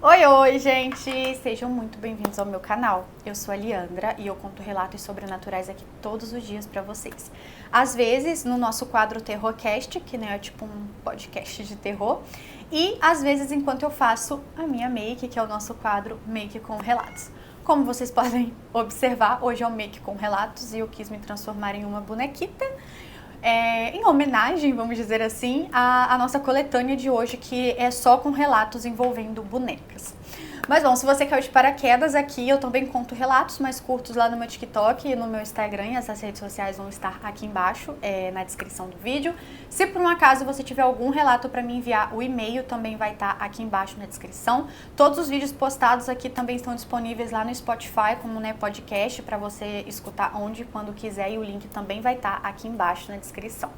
Oi, oi, gente! Sejam muito bem-vindos ao meu canal. Eu sou a Liandra e eu conto relatos sobrenaturais aqui todos os dias pra vocês. Às vezes no nosso quadro Terrorcast, que né, é tipo um podcast de terror, e às vezes enquanto eu faço a minha make, que é o nosso quadro Make com Relatos. Como vocês podem observar, hoje é o Make com Relatos e eu quis me transformar em uma bonequita. Em homenagem, vamos dizer assim, à nossa coletânea de hoje, que é só com relatos envolvendo bonecas. Mas bom, se você caiu de paraquedas aqui, eu também conto relatos mais curtos lá no meu TikTok e no meu Instagram. Essas redes sociais vão estar aqui embaixo, na descrição do vídeo. Se por um acaso você tiver algum relato para me enviar, o e-mail também vai estar aqui embaixo na descrição. Todos os vídeos postados aqui também estão disponíveis lá no Spotify, como podcast, para você escutar onde e quando quiser. E o link também vai estar aqui embaixo na descrição.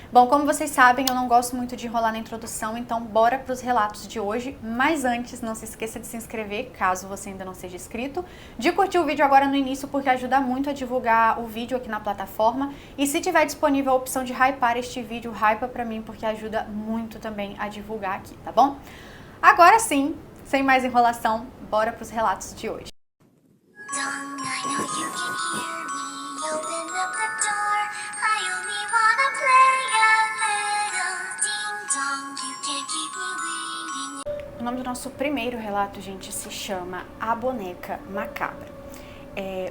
Bom, como vocês sabem, eu não gosto muito de enrolar na introdução, então bora para os relatos de hoje. Mas antes, não se esqueça de se inscrever, caso você ainda não seja inscrito, de curtir o vídeo agora no início, porque ajuda muito a divulgar o vídeo aqui na plataforma. E se tiver disponível a opção de hypar este vídeo, hypa pra mim, porque ajuda muito também a divulgar aqui, tá bom? Agora sim, sem mais enrolação, bora para os relatos de hoje. O nome do nosso primeiro relato, gente, se chama A Boneca Macabra.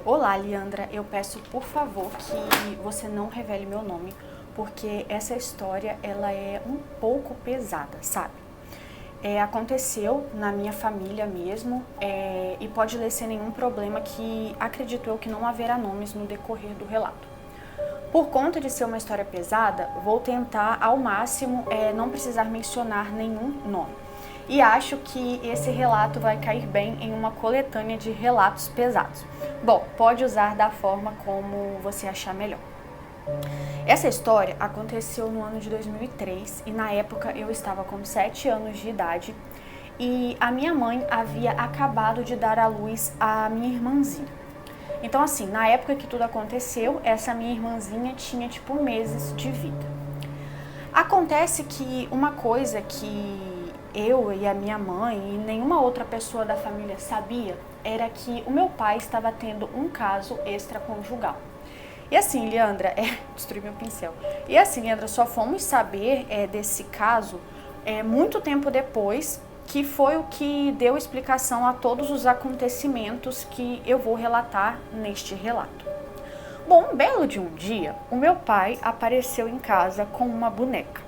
Olá, Liandra, eu peço por favor que você não revele meu nome, porque essa história ela é um pouco pesada, sabe? Aconteceu na minha família mesmo, e pode ler sem nenhum problema, que acredito eu que não haverá nomes no decorrer do relato. Por conta de ser uma história pesada, vou tentar ao máximo não precisar mencionar nenhum nome. E acho que esse relato vai cair bem em uma coletânea de relatos pesados. Bom, pode usar da forma como você achar melhor. Essa história aconteceu no ano de 2003 e na época eu estava com 7 anos de idade e a minha mãe havia acabado de dar à luz a minha irmãzinha. Então assim, na época que tudo aconteceu, essa minha irmãzinha tinha tipo meses de vida. Acontece que uma coisa que eu e a minha mãe e nenhuma outra pessoa da família sabia era que o meu pai estava tendo um caso extraconjugal. E assim, Liandra, destruí meu pincel. E assim, Liandra, só fomos saber desse caso muito tempo depois, que foi o que deu explicação a todos os acontecimentos que eu vou relatar neste relato. Bom, um belo de um dia, o meu pai apareceu em casa com uma boneca.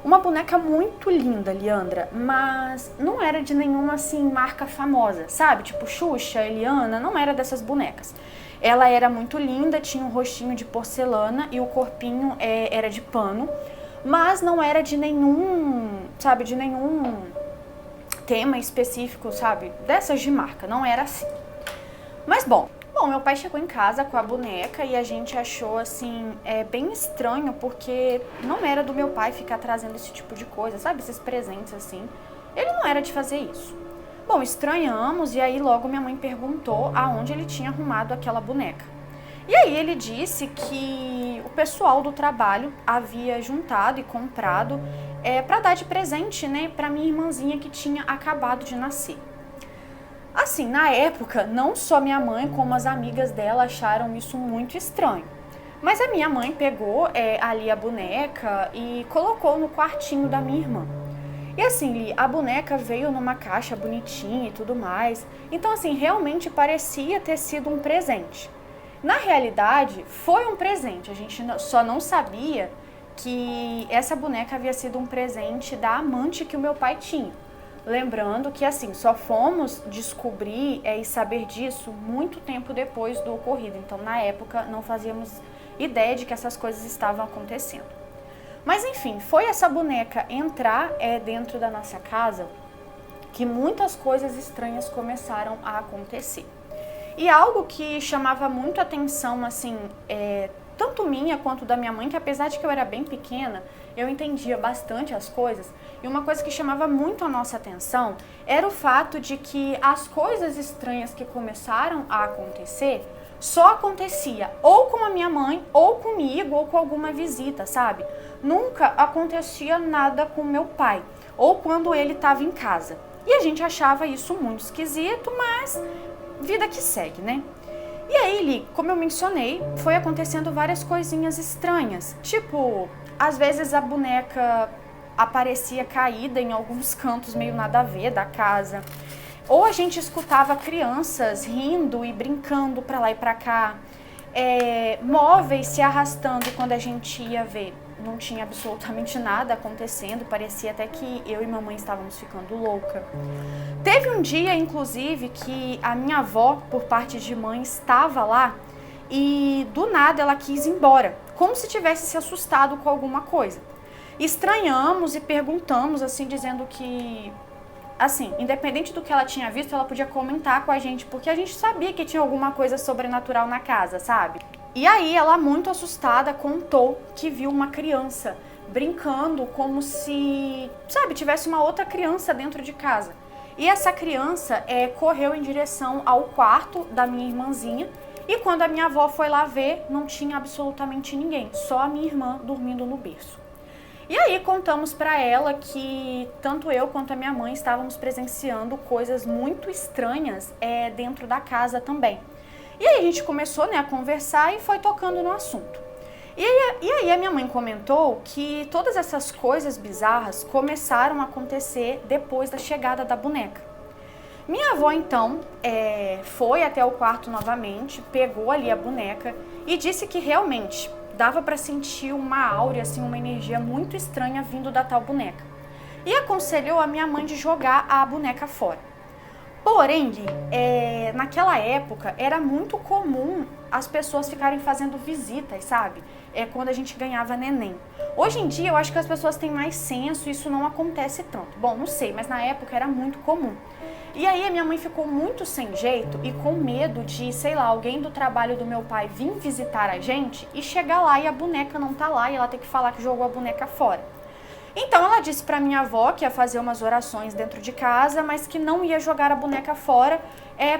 Uma boneca muito linda, Liandra, mas não era de nenhuma, assim, marca famosa, sabe? Tipo Xuxa, Eliana, não era dessas bonecas. Ela era muito linda, tinha um rostinho de porcelana e o corpinho era de pano, mas não era de nenhum, sabe, de nenhum tema específico, sabe? Dessas de marca, não era assim. Mas bom, meu pai chegou em casa com a boneca e a gente achou assim, bem estranho, porque não era do meu pai ficar trazendo esse tipo de coisa, sabe? Esses presentes assim. Ele não era de fazer isso. Bom, estranhamos e aí logo minha mãe perguntou aonde ele tinha arrumado aquela boneca. E aí ele disse que o pessoal do trabalho havia juntado e comprado para dar de presente, né, para minha irmãzinha que tinha acabado de nascer. Assim, na época, não só minha mãe, como as amigas dela acharam isso muito estranho. Mas a minha mãe pegou ali a boneca e colocou no quartinho da minha irmã. E assim, Li, a boneca veio numa caixa bonitinha e tudo mais. Então, assim, realmente parecia ter sido um presente. Na realidade, foi um presente. A gente só não sabia que essa boneca havia sido um presente da amante que o meu pai tinha. Lembrando que assim, só fomos descobrir e saber disso muito tempo depois do ocorrido. Então, na época, não fazíamos ideia de que essas coisas estavam acontecendo. Mas enfim, foi essa boneca entrar dentro da nossa casa que muitas coisas estranhas começaram a acontecer. E algo que chamava muito atenção, assim, tanto minha quanto da minha mãe, que apesar de que eu era bem pequena, eu entendia bastante as coisas. E uma coisa que chamava muito a nossa atenção era o fato de que as coisas estranhas que começaram a acontecer só acontecia ou com a minha mãe, ou comigo, ou com alguma visita, sabe? Nunca acontecia nada com meu pai, ou quando ele estava em casa. E a gente achava isso muito esquisito, mas vida que segue, né? E aí, Li, como eu mencionei, foi acontecendo várias coisinhas estranhas. Tipo, às vezes a boneca aparecia caída em alguns cantos meio nada a ver da casa. Ou a gente escutava crianças rindo e brincando pra lá e pra cá. Móveis se arrastando, e quando a gente ia ver, não tinha absolutamente nada acontecendo, parecia até que eu e mamãe estávamos ficando louca. Teve um dia, inclusive, que a minha avó, por parte de mãe, estava lá e do nada ela quis ir embora, como se tivesse se assustado com alguma coisa. Estranhamos e perguntamos, assim, dizendo que, assim, independente do que ela tinha visto, ela podia comentar com a gente, porque a gente sabia que tinha alguma coisa sobrenatural na casa, sabe? E aí ela, muito assustada, contou que viu uma criança brincando como se, sabe, tivesse uma outra criança dentro de casa. E essa criança correu em direção ao quarto da minha irmãzinha, e quando a minha avó foi lá ver, não tinha absolutamente ninguém, só a minha irmã dormindo no berço. E aí contamos pra ela que tanto eu quanto a minha mãe estávamos presenciando coisas muito estranhas dentro da casa também. E aí a gente começou, né, a conversar e foi tocando no assunto. E aí a minha mãe comentou que todas essas coisas bizarras começaram a acontecer depois da chegada da boneca. Minha avó, então, foi até o quarto novamente, pegou ali a boneca e disse que realmente dava para sentir uma áurea, assim, uma energia muito estranha vindo da tal boneca. E aconselhou a minha mãe de jogar a boneca fora. Porém, naquela época era muito comum as pessoas ficarem fazendo visitas, sabe? Quando a gente ganhava neném. Hoje em dia eu acho que as pessoas têm mais senso e isso não acontece tanto. Bom, não sei, mas na época era muito comum. E aí a minha mãe ficou muito sem jeito e com medo de, sei lá, alguém do trabalho do meu pai vir visitar a gente e chegar lá e a boneca não tá lá e ela ter que falar que jogou a boneca fora. Então ela disse pra minha avó que ia fazer umas orações dentro de casa, mas que não ia jogar a boneca fora,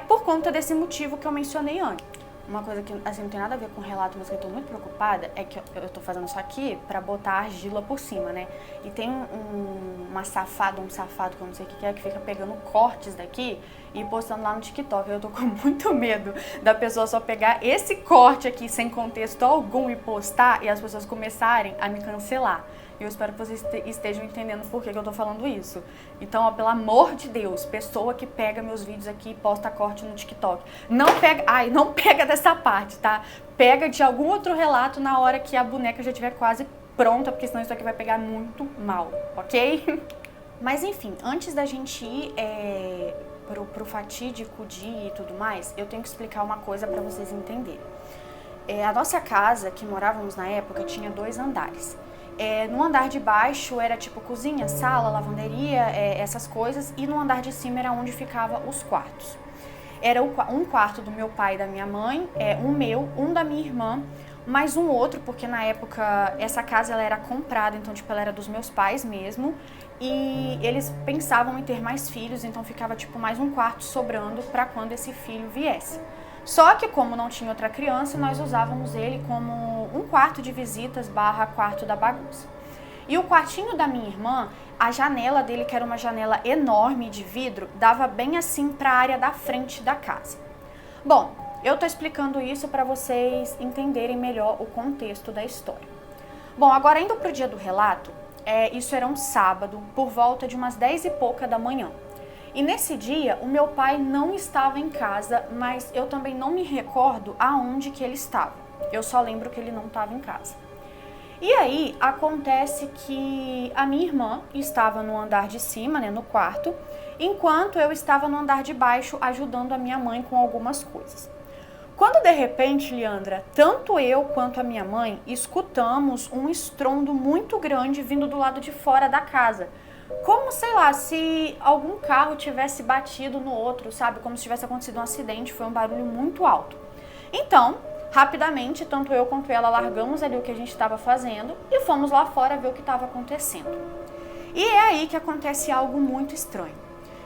por conta desse motivo que eu mencionei antes. Uma coisa que assim, não tem nada a ver com o relato, mas que eu tô muito preocupada, é que eu tô fazendo isso aqui pra botar argila por cima, né? E tem um safado que eu não sei o que é, que fica pegando cortes daqui e postando lá no TikTok. Eu tô com muito medo da pessoa só pegar esse corte aqui sem contexto algum e postar e as pessoas começarem a me cancelar. Eu espero que vocês estejam entendendo por que eu tô falando isso. Então, ó, pelo amor de Deus, pessoa que pega meus vídeos aqui e posta corte no TikTok, não pega dessa parte, tá? Pega de algum outro relato na hora que a boneca já estiver quase pronta, porque senão isso aqui vai pegar muito mal, ok? Mas enfim, antes da gente ir pro fatídico dia e tudo mais, eu tenho que explicar uma coisa pra vocês entenderem. A nossa casa, que morávamos na época, tinha 2 andares. No andar de baixo era tipo cozinha, sala, lavanderia, essas coisas, e no andar de cima era onde ficavam os quartos. Era um quarto do meu pai e da minha mãe, um meu, um da minha irmã, mais um outro, porque na época essa casa ela era comprada, então tipo ela era dos meus pais mesmo, e eles pensavam em ter mais filhos, então ficava tipo mais um quarto sobrando para quando esse filho viesse. Só que como não tinha outra criança, nós usávamos ele como um quarto de visitas / quarto da bagunça. E o quartinho da minha irmã, a janela dele, que era uma janela enorme de vidro, dava bem assim para a área da frente da casa. Bom, eu tô explicando isso para vocês entenderem melhor o contexto da história. Bom, agora indo pro dia do relato, isso era um sábado, por volta de umas 10 e pouca da manhã. E nesse dia, o meu pai não estava em casa, mas eu também não me recordo aonde que ele estava. Eu só lembro que ele não estava em casa. E aí, acontece que a minha irmã estava no andar de cima, né, no quarto, enquanto eu estava no andar de baixo ajudando a minha mãe com algumas coisas. Quando de repente, Leandra, tanto eu quanto a minha mãe escutamos um estrondo muito grande vindo do lado de fora da casa. Como, sei lá, se algum carro tivesse batido no outro, sabe? Como se tivesse acontecido um acidente, foi um barulho muito alto. Então, rapidamente, tanto eu quanto ela largamos ali o que a gente estava fazendo e fomos lá fora ver o que estava acontecendo. E é aí que acontece algo muito estranho.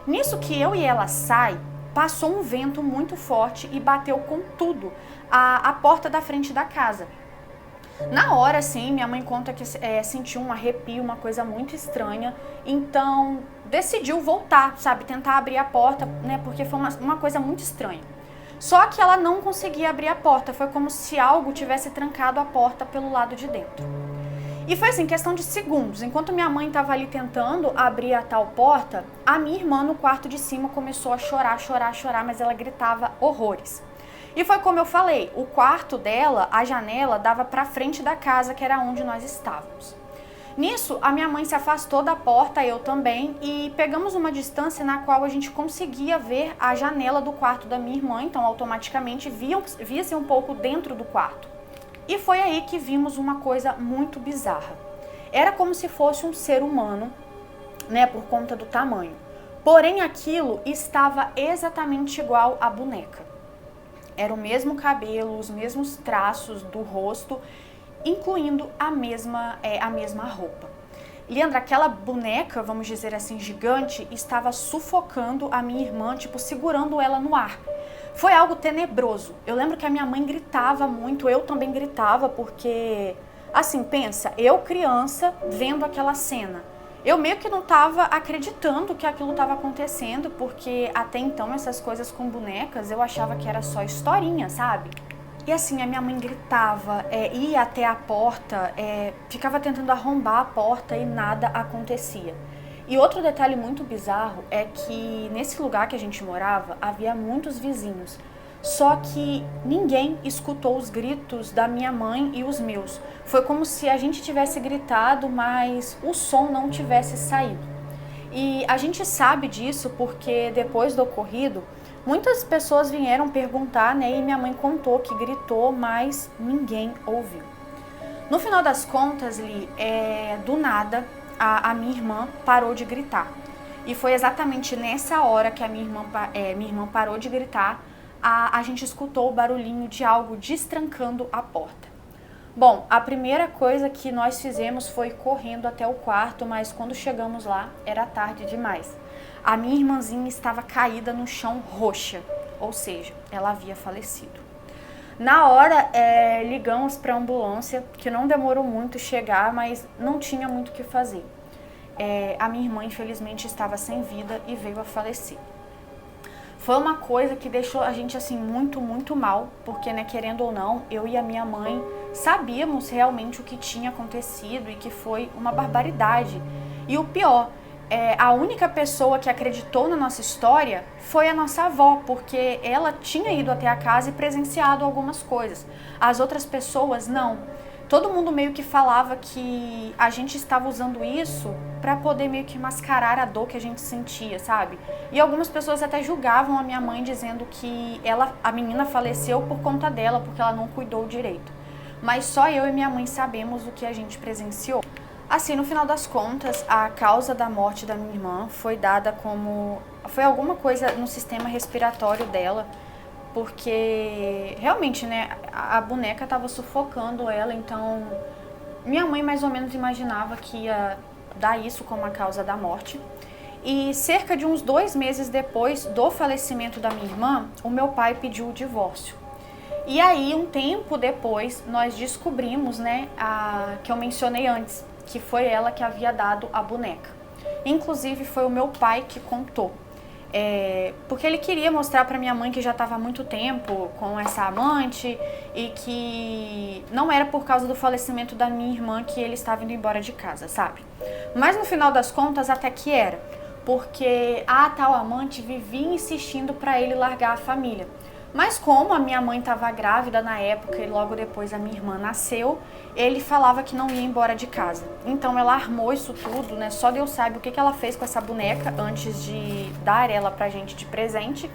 Nisso que eu e ela saem, passou um vento muito forte e bateu com tudo a porta da frente da casa. Na hora, assim, minha mãe conta que sentiu um arrepio, uma coisa muito estranha. Então, decidiu voltar, sabe, tentar abrir a porta, né, porque foi uma coisa muito estranha. Só que ela não conseguia abrir a porta, foi como se algo tivesse trancado a porta pelo lado de dentro. E foi assim, questão de segundos. Enquanto minha mãe estava ali tentando abrir a tal porta, a minha irmã no quarto de cima começou a chorar, mas ela gritava horrores. E foi como eu falei, o quarto dela, a janela, dava para frente da casa, que era onde nós estávamos. Nisso, a minha mãe se afastou da porta, eu também, e pegamos uma distância na qual a gente conseguia ver a janela do quarto da minha irmã, então automaticamente via-se um pouco dentro do quarto. E foi aí que vimos uma coisa muito bizarra. Era como se fosse um ser humano, né, por conta do tamanho. Porém, aquilo estava exatamente igual à boneca. Era o mesmo cabelo, os mesmos traços do rosto, incluindo a mesma roupa. Leandra, aquela boneca, vamos dizer assim, gigante, estava sufocando a minha irmã, tipo, segurando ela no ar. Foi algo tenebroso. Eu lembro que a minha mãe gritava muito, eu também gritava, porque, assim, pensa, eu criança vendo aquela cena. Eu meio que não estava acreditando que aquilo estava acontecendo, porque até então essas coisas com bonecas eu achava que era só historinha, sabe? E assim, a minha mãe gritava, ia até a porta, ficava tentando arrombar a porta e nada acontecia. E outro detalhe muito bizarro é que nesse lugar que a gente morava havia muitos vizinhos. Só que ninguém escutou os gritos da minha mãe e os meus. Foi como se a gente tivesse gritado, mas o som não tivesse saído. E a gente sabe disso porque depois do ocorrido, muitas pessoas vieram perguntar, né? E minha mãe contou que gritou, mas ninguém ouviu. No final das contas, Li, do nada, a minha irmã parou de gritar. E foi exatamente nessa hora que a minha irmã parou de gritar, a gente escutou o barulhinho de algo destrancando a porta. Bom, a primeira coisa que nós fizemos foi correndo até o quarto, mas quando chegamos lá, era tarde demais. A minha irmãzinha estava caída no chão roxa, ou seja, ela havia falecido. Na hora, ligamos para a ambulância, que não demorou muito chegar, mas não tinha muito o que fazer. A minha irmã, infelizmente, estava sem vida e veio a falecer. Foi uma coisa que deixou a gente, assim, muito, muito mal, porque, né, querendo ou não, eu e a minha mãe sabíamos realmente o que tinha acontecido e que foi uma barbaridade. E o pior, a única pessoa que acreditou na nossa história foi a nossa avó, porque ela tinha ido até a casa e presenciado algumas coisas. As outras pessoas, não. Todo mundo meio que falava que a gente estava usando isso para poder meio que mascarar a dor que a gente sentia, sabe? E algumas pessoas até julgavam a minha mãe dizendo que a menina faleceu por conta dela, porque ela não cuidou direito. Mas só eu e minha mãe sabemos o que a gente presenciou. Assim, no final das contas, a causa da morte da minha irmã foi dada como... Foi alguma coisa no sistema respiratório dela, porque realmente, né, a boneca estava sufocando ela, então minha mãe mais ou menos imaginava que ia dar isso como a causa da morte. E cerca de uns 2 meses depois do falecimento da minha irmã, o meu pai pediu o divórcio. E aí, um tempo depois, nós descobrimos, né, que eu mencionei antes, que foi ela que havia dado a boneca. Inclusive, foi o meu pai que contou. Porque ele queria mostrar para minha mãe que já estava há muito tempo com essa amante e que não era por causa do falecimento da minha irmã que ele estava indo embora de casa, sabe? Mas no final das contas até que era, porque a tal amante vivia insistindo para ele largar a família. Mas como a minha mãe estava grávida na época e logo depois a minha irmã nasceu, ele falava que não ia embora de casa. Então ela armou isso tudo, né? Só Deus sabe o que ela fez com essa boneca antes de dar ela pra gente de presente.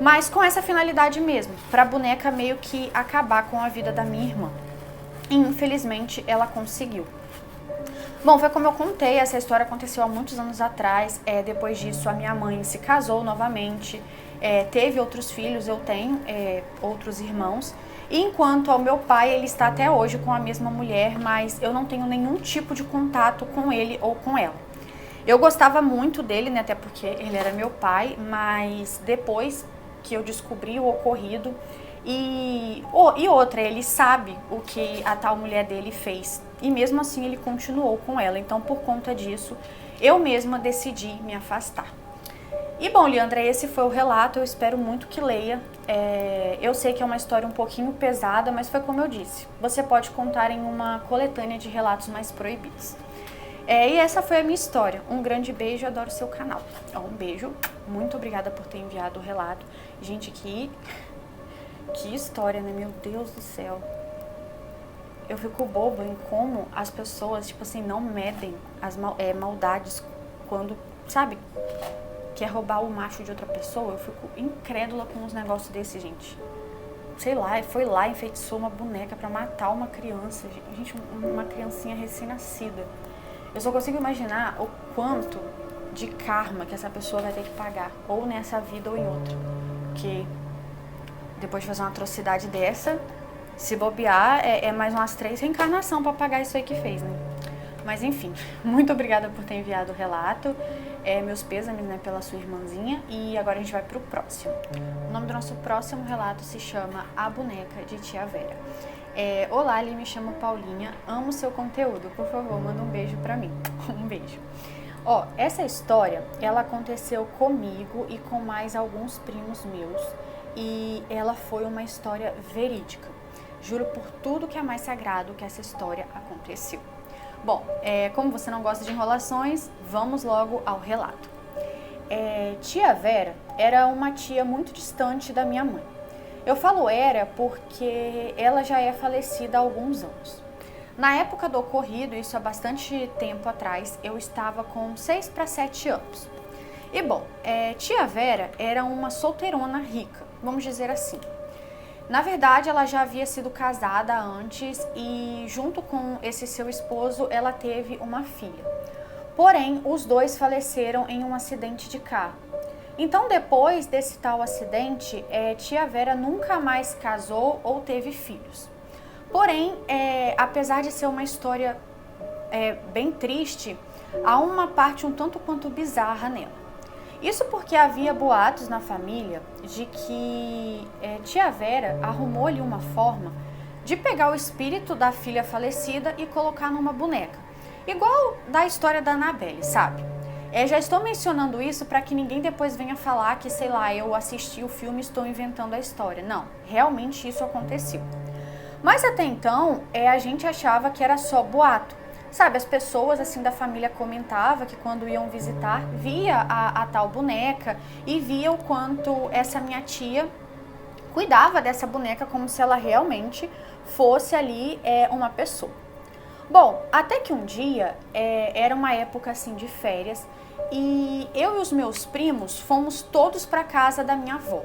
Mas com essa finalidade mesmo, pra boneca meio que acabar com a vida da minha irmã. E infelizmente ela conseguiu. Bom, foi como eu contei, essa história aconteceu há muitos anos atrás. Depois disso a minha mãe se casou novamente. Teve outros filhos, eu tenho outros irmãos. E enquanto ao meu pai, ele está até hoje com a mesma mulher, mas eu não tenho nenhum tipo de contato com ele ou com ela. Eu gostava muito dele, né, até porque ele era meu pai, mas depois que eu descobri o ocorrido, e outra, ele sabe o que a tal mulher dele fez. E mesmo assim ele continuou com ela. Então, por conta disso, eu mesma decidi me afastar. E bom, Leandra, esse foi o relato, eu espero muito que leia. Eu sei que é uma história um pouquinho pesada, mas foi como eu disse, você pode contar em uma coletânea de relatos mais proibidos. E essa foi a minha história. Um grande beijo, adoro seu canal. Um beijo, muito obrigada por ter enviado o relato. Gente, que história, né? Meu Deus do céu. Eu fico boba em como as pessoas, tipo assim, não medem as maldades quando, sabe, quer roubar o macho de outra pessoa. Eu fico incrédula com uns negócios desse, gente. Sei lá, foi lá, enfeitiçou uma boneca pra matar uma criança. Gente, uma criancinha recém-nascida. Eu só consigo imaginar o quanto de karma que essa pessoa vai ter que pagar, ou nessa vida ou em outra. Porque depois de fazer uma atrocidade dessa, se bobear, é mais umas 3 reencarnações pra pagar isso aí que fez, né? Mas enfim, muito obrigada por ter enviado o relato. Meus pêsames, né, pela sua irmãzinha. E agora a gente vai pro próximo. O nome do nosso próximo relato se chama A Boneca de Tia Vera. Olá, Ali, me chamo Paulinha, amo seu conteúdo, por favor, manda um beijo pra mim. Um beijo. Essa história, ela aconteceu comigo e com mais alguns primos meus, e ela foi uma história verídica. Juro por tudo que é mais sagrado que essa história aconteceu. Bom, como você não gosta de enrolações, vamos logo ao relato. Tia Vera era uma tia muito distante da minha mãe. Eu falo era porque ela já é falecida há alguns anos. Na época do ocorrido, isso há bastante tempo atrás, eu estava com 6 para 7 anos. E bom, tia Vera era uma solteirona rica, vamos dizer assim. Na verdade, ela já havia sido casada antes e junto com esse seu esposo, ela teve uma filha. Porém, os dois faleceram em um acidente de carro. Então, depois desse tal acidente, tia Vera nunca mais casou ou teve filhos. Porém, apesar de ser uma história bem triste, há uma parte um tanto quanto bizarra nela. Isso porque havia boatos na família de que tia Vera arrumou ali uma forma de pegar o espírito da filha falecida e colocar numa boneca. Igual da história da Annabelle, sabe? Já estou mencionando isso para que ninguém depois venha falar que, sei lá, eu assisti o filme e estou inventando a história. Não, realmente isso aconteceu. Mas até então, a gente achava que era só boato. Sabe, as pessoas assim da família comentavam que quando iam visitar, via a tal boneca e via o quanto essa minha tia cuidava dessa boneca como se ela realmente fosse ali uma pessoa. Bom, até que um dia, era uma época assim de férias, e eu e os meus primos fomos todos para casa da minha avó.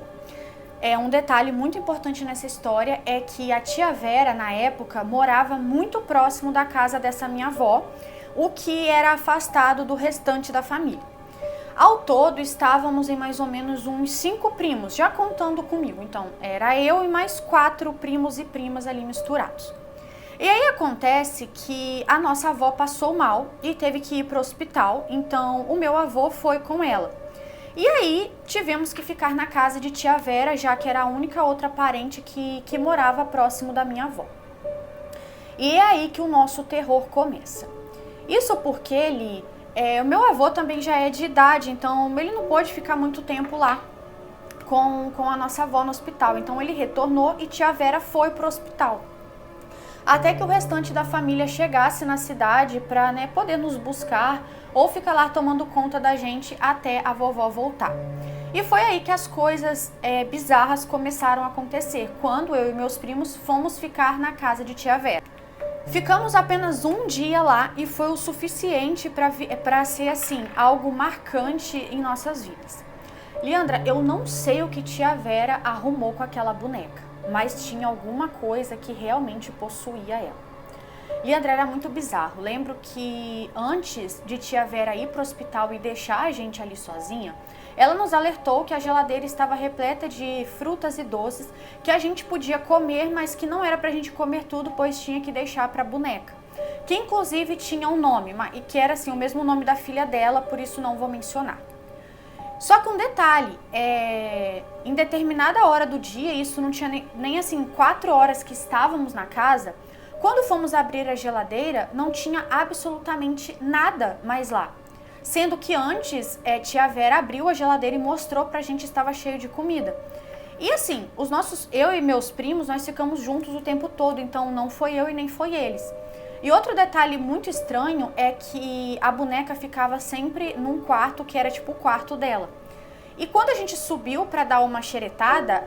Um detalhe muito importante nessa história é que a tia Vera, na época, morava muito próximo da casa dessa minha avó, o que era afastado do restante da família. Ao todo, estávamos em mais ou menos uns 5 primos, já contando comigo. Então, era eu e mais 4 primos e primas ali misturados. E aí acontece que a nossa avó passou mal e teve que ir para o hospital, então o meu avô foi com ela. E aí tivemos que ficar na casa de tia Vera, já que era a única outra parente que morava próximo da minha avó. E é aí que o nosso terror começa. Isso porque o meu avô também já é de idade, então ele não pôde ficar muito tempo lá com a nossa avó no hospital. Então ele retornou e tia Vera foi para o hospital. Até que o restante da família chegasse na cidade para poder nos buscar ou ficar lá tomando conta da gente até a vovó voltar. E foi aí que as coisas bizarras começaram a acontecer, quando eu e meus primos fomos ficar na casa de tia Vera. Ficamos apenas um dia lá e foi o suficiente para ser assim, algo marcante em nossas vidas. Leandra, eu não sei o que tia Vera arrumou com aquela boneca, mas tinha alguma coisa que realmente possuía ela. Leandra, era muito bizarro. Lembro que antes de tia Vera ir para o hospital e deixar a gente ali sozinha, ela nos alertou que a geladeira estava repleta de frutas e doces que a gente podia comer, mas que não era pra gente comer tudo, pois tinha que deixar pra boneca. Que inclusive tinha um nome, e que era assim, o mesmo nome da filha dela, por isso não vou mencionar. Só que um detalhe, em determinada hora do dia, isso não tinha nem assim 4 horas que estávamos na casa, quando fomos abrir a geladeira, não tinha absolutamente nada mais lá. sendo que antes tia Vera abriu a geladeira e mostrou pra gente que estava cheio de comida. E assim, eu e meus primos, nós ficamos juntos o tempo todo, então não foi eu e nem foi eles. E outro detalhe muito estranho é que a boneca ficava sempre num quarto que era tipo o quarto dela. E quando a gente subiu para dar uma xeretada,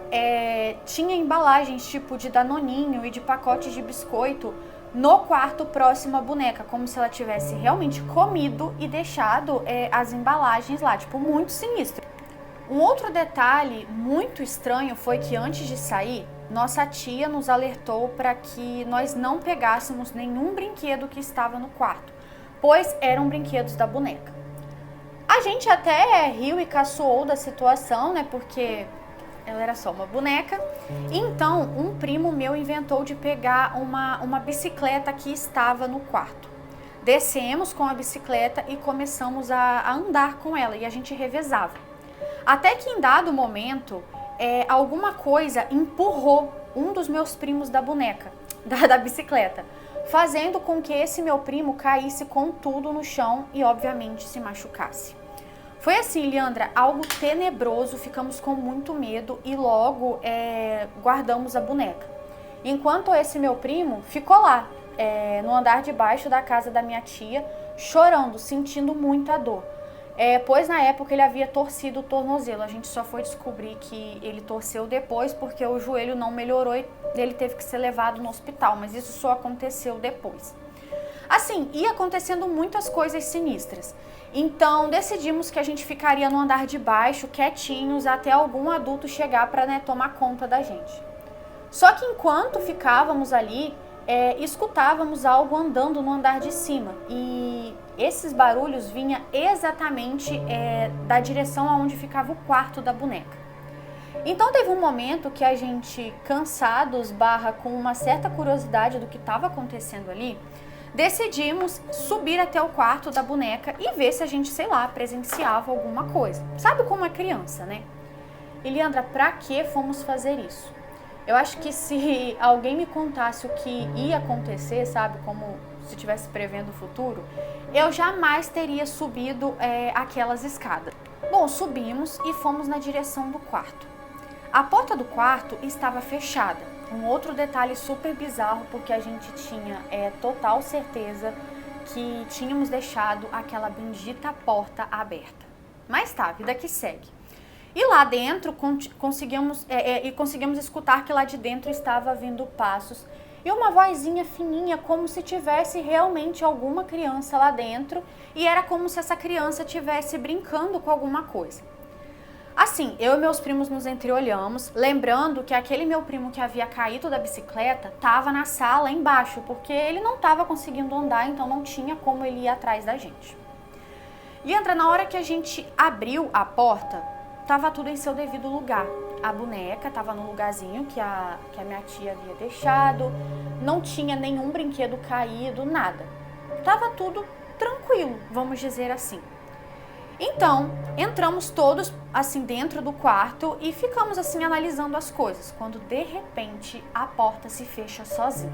tinha embalagens tipo de danoninho e de pacotes de biscoito no quarto próximo à boneca, como se ela tivesse realmente comido e deixado as embalagens lá, tipo, muito sinistro. Um outro detalhe muito estranho foi que antes de sair, nossa tia nos alertou para que nós não pegássemos nenhum brinquedo que estava no quarto, pois eram brinquedos da boneca. A gente até riu e caçoou da situação, né, porque ela era só uma boneca. Então, um primo meu inventou de pegar uma bicicleta que estava no quarto. Descemos com a bicicleta e começamos a andar com ela, e a gente revezava. Até que em dado momento, alguma coisa empurrou um dos meus primos da boneca, da bicicleta, fazendo com que esse meu primo caísse com tudo no chão e obviamente se machucasse. Foi assim, Leandra, algo tenebroso, ficamos com muito medo e logo guardamos a boneca. Enquanto esse meu primo ficou lá, no andar de baixo da casa da minha tia, chorando, sentindo muita dor. Pois na época ele havia torcido o tornozelo, a gente só foi descobrir que ele torceu depois porque o joelho não melhorou e ele teve que ser levado no hospital, mas isso só aconteceu depois. Assim, ia acontecendo muitas coisas sinistras, então decidimos que a gente ficaria no andar de baixo, quietinhos, até algum adulto chegar para tomar conta da gente. Só que enquanto ficávamos ali, escutávamos algo andando no andar de cima e esses barulhos vinham exatamente da direção aonde ficava o quarto da boneca. Então teve um momento que a gente, cansados, com uma certa curiosidade do que estava acontecendo ali, decidimos subir até o quarto da boneca e ver se a gente, sei lá, presenciava alguma coisa. Sabe como é criança, né? E Leandra, pra que fomos fazer isso? Eu acho que se alguém me contasse o que ia acontecer, sabe, como se estivesse prevendo o futuro, eu jamais teria subido aquelas escadas. Bom, subimos e fomos na direção do quarto. A porta do quarto estava fechada. Um outro detalhe super bizarro, porque a gente tinha total certeza que tínhamos deixado aquela bendita porta aberta. Mas tá, vida que segue. E lá dentro conseguimos escutar que lá de dentro estava vindo passos e uma vozinha fininha, como se tivesse realmente alguma criança lá dentro, e era como se essa criança estivesse brincando com alguma coisa. Assim, eu e meus primos nos entreolhamos, lembrando que aquele meu primo que havia caído da bicicleta estava na sala embaixo, porque ele não estava conseguindo andar, então não tinha como ele ir atrás da gente. E entra na hora que a gente abriu a porta, estava tudo em seu devido lugar. A boneca estava no lugarzinho que a minha tia havia deixado, não tinha nenhum brinquedo caído, nada. Tava tudo tranquilo, vamos dizer assim. Então, entramos todos assim dentro do quarto e ficamos assim analisando as coisas, quando de repente a porta se fecha sozinha.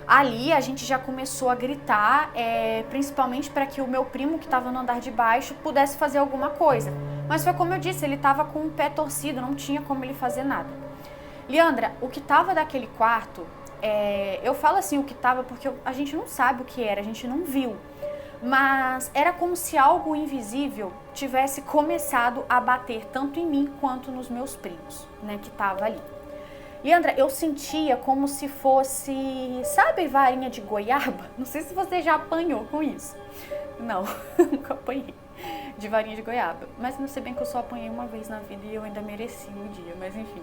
Ali a gente já começou a gritar, principalmente para que o meu primo que estava no andar de baixo pudesse fazer alguma coisa. Mas foi como eu disse, ele estava com o pé torcido, não tinha como ele fazer nada. Leandra, o que estava daquele quarto, eu falo assim o que estava porque a gente não sabe o que era, a gente não viu. Mas era como se algo invisível tivesse começado a bater tanto em mim quanto nos meus primos, né, que tava ali. Leandra, eu sentia como se fosse, sabe, varinha de goiaba? Não sei se você já apanhou com isso. Não, nunca apanhei de varinha de goiaba. Mas não sei bem que eu só apanhei uma vez na vida e eu ainda mereci um dia, mas enfim.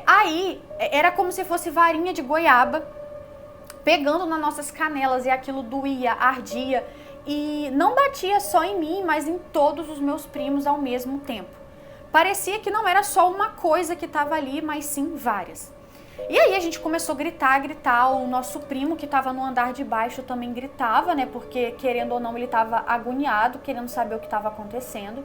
Aí, era como se fosse varinha de goiaba pegando nas nossas canelas e aquilo doía, ardia e não batia só em mim, mas em todos os meus primos ao mesmo tempo. Parecia que não era só uma coisa que estava ali, mas sim várias. E aí a gente começou a gritar, o nosso primo que estava no andar de baixo também gritava, né, porque querendo ou não ele estava agoniado, querendo saber o que estava acontecendo.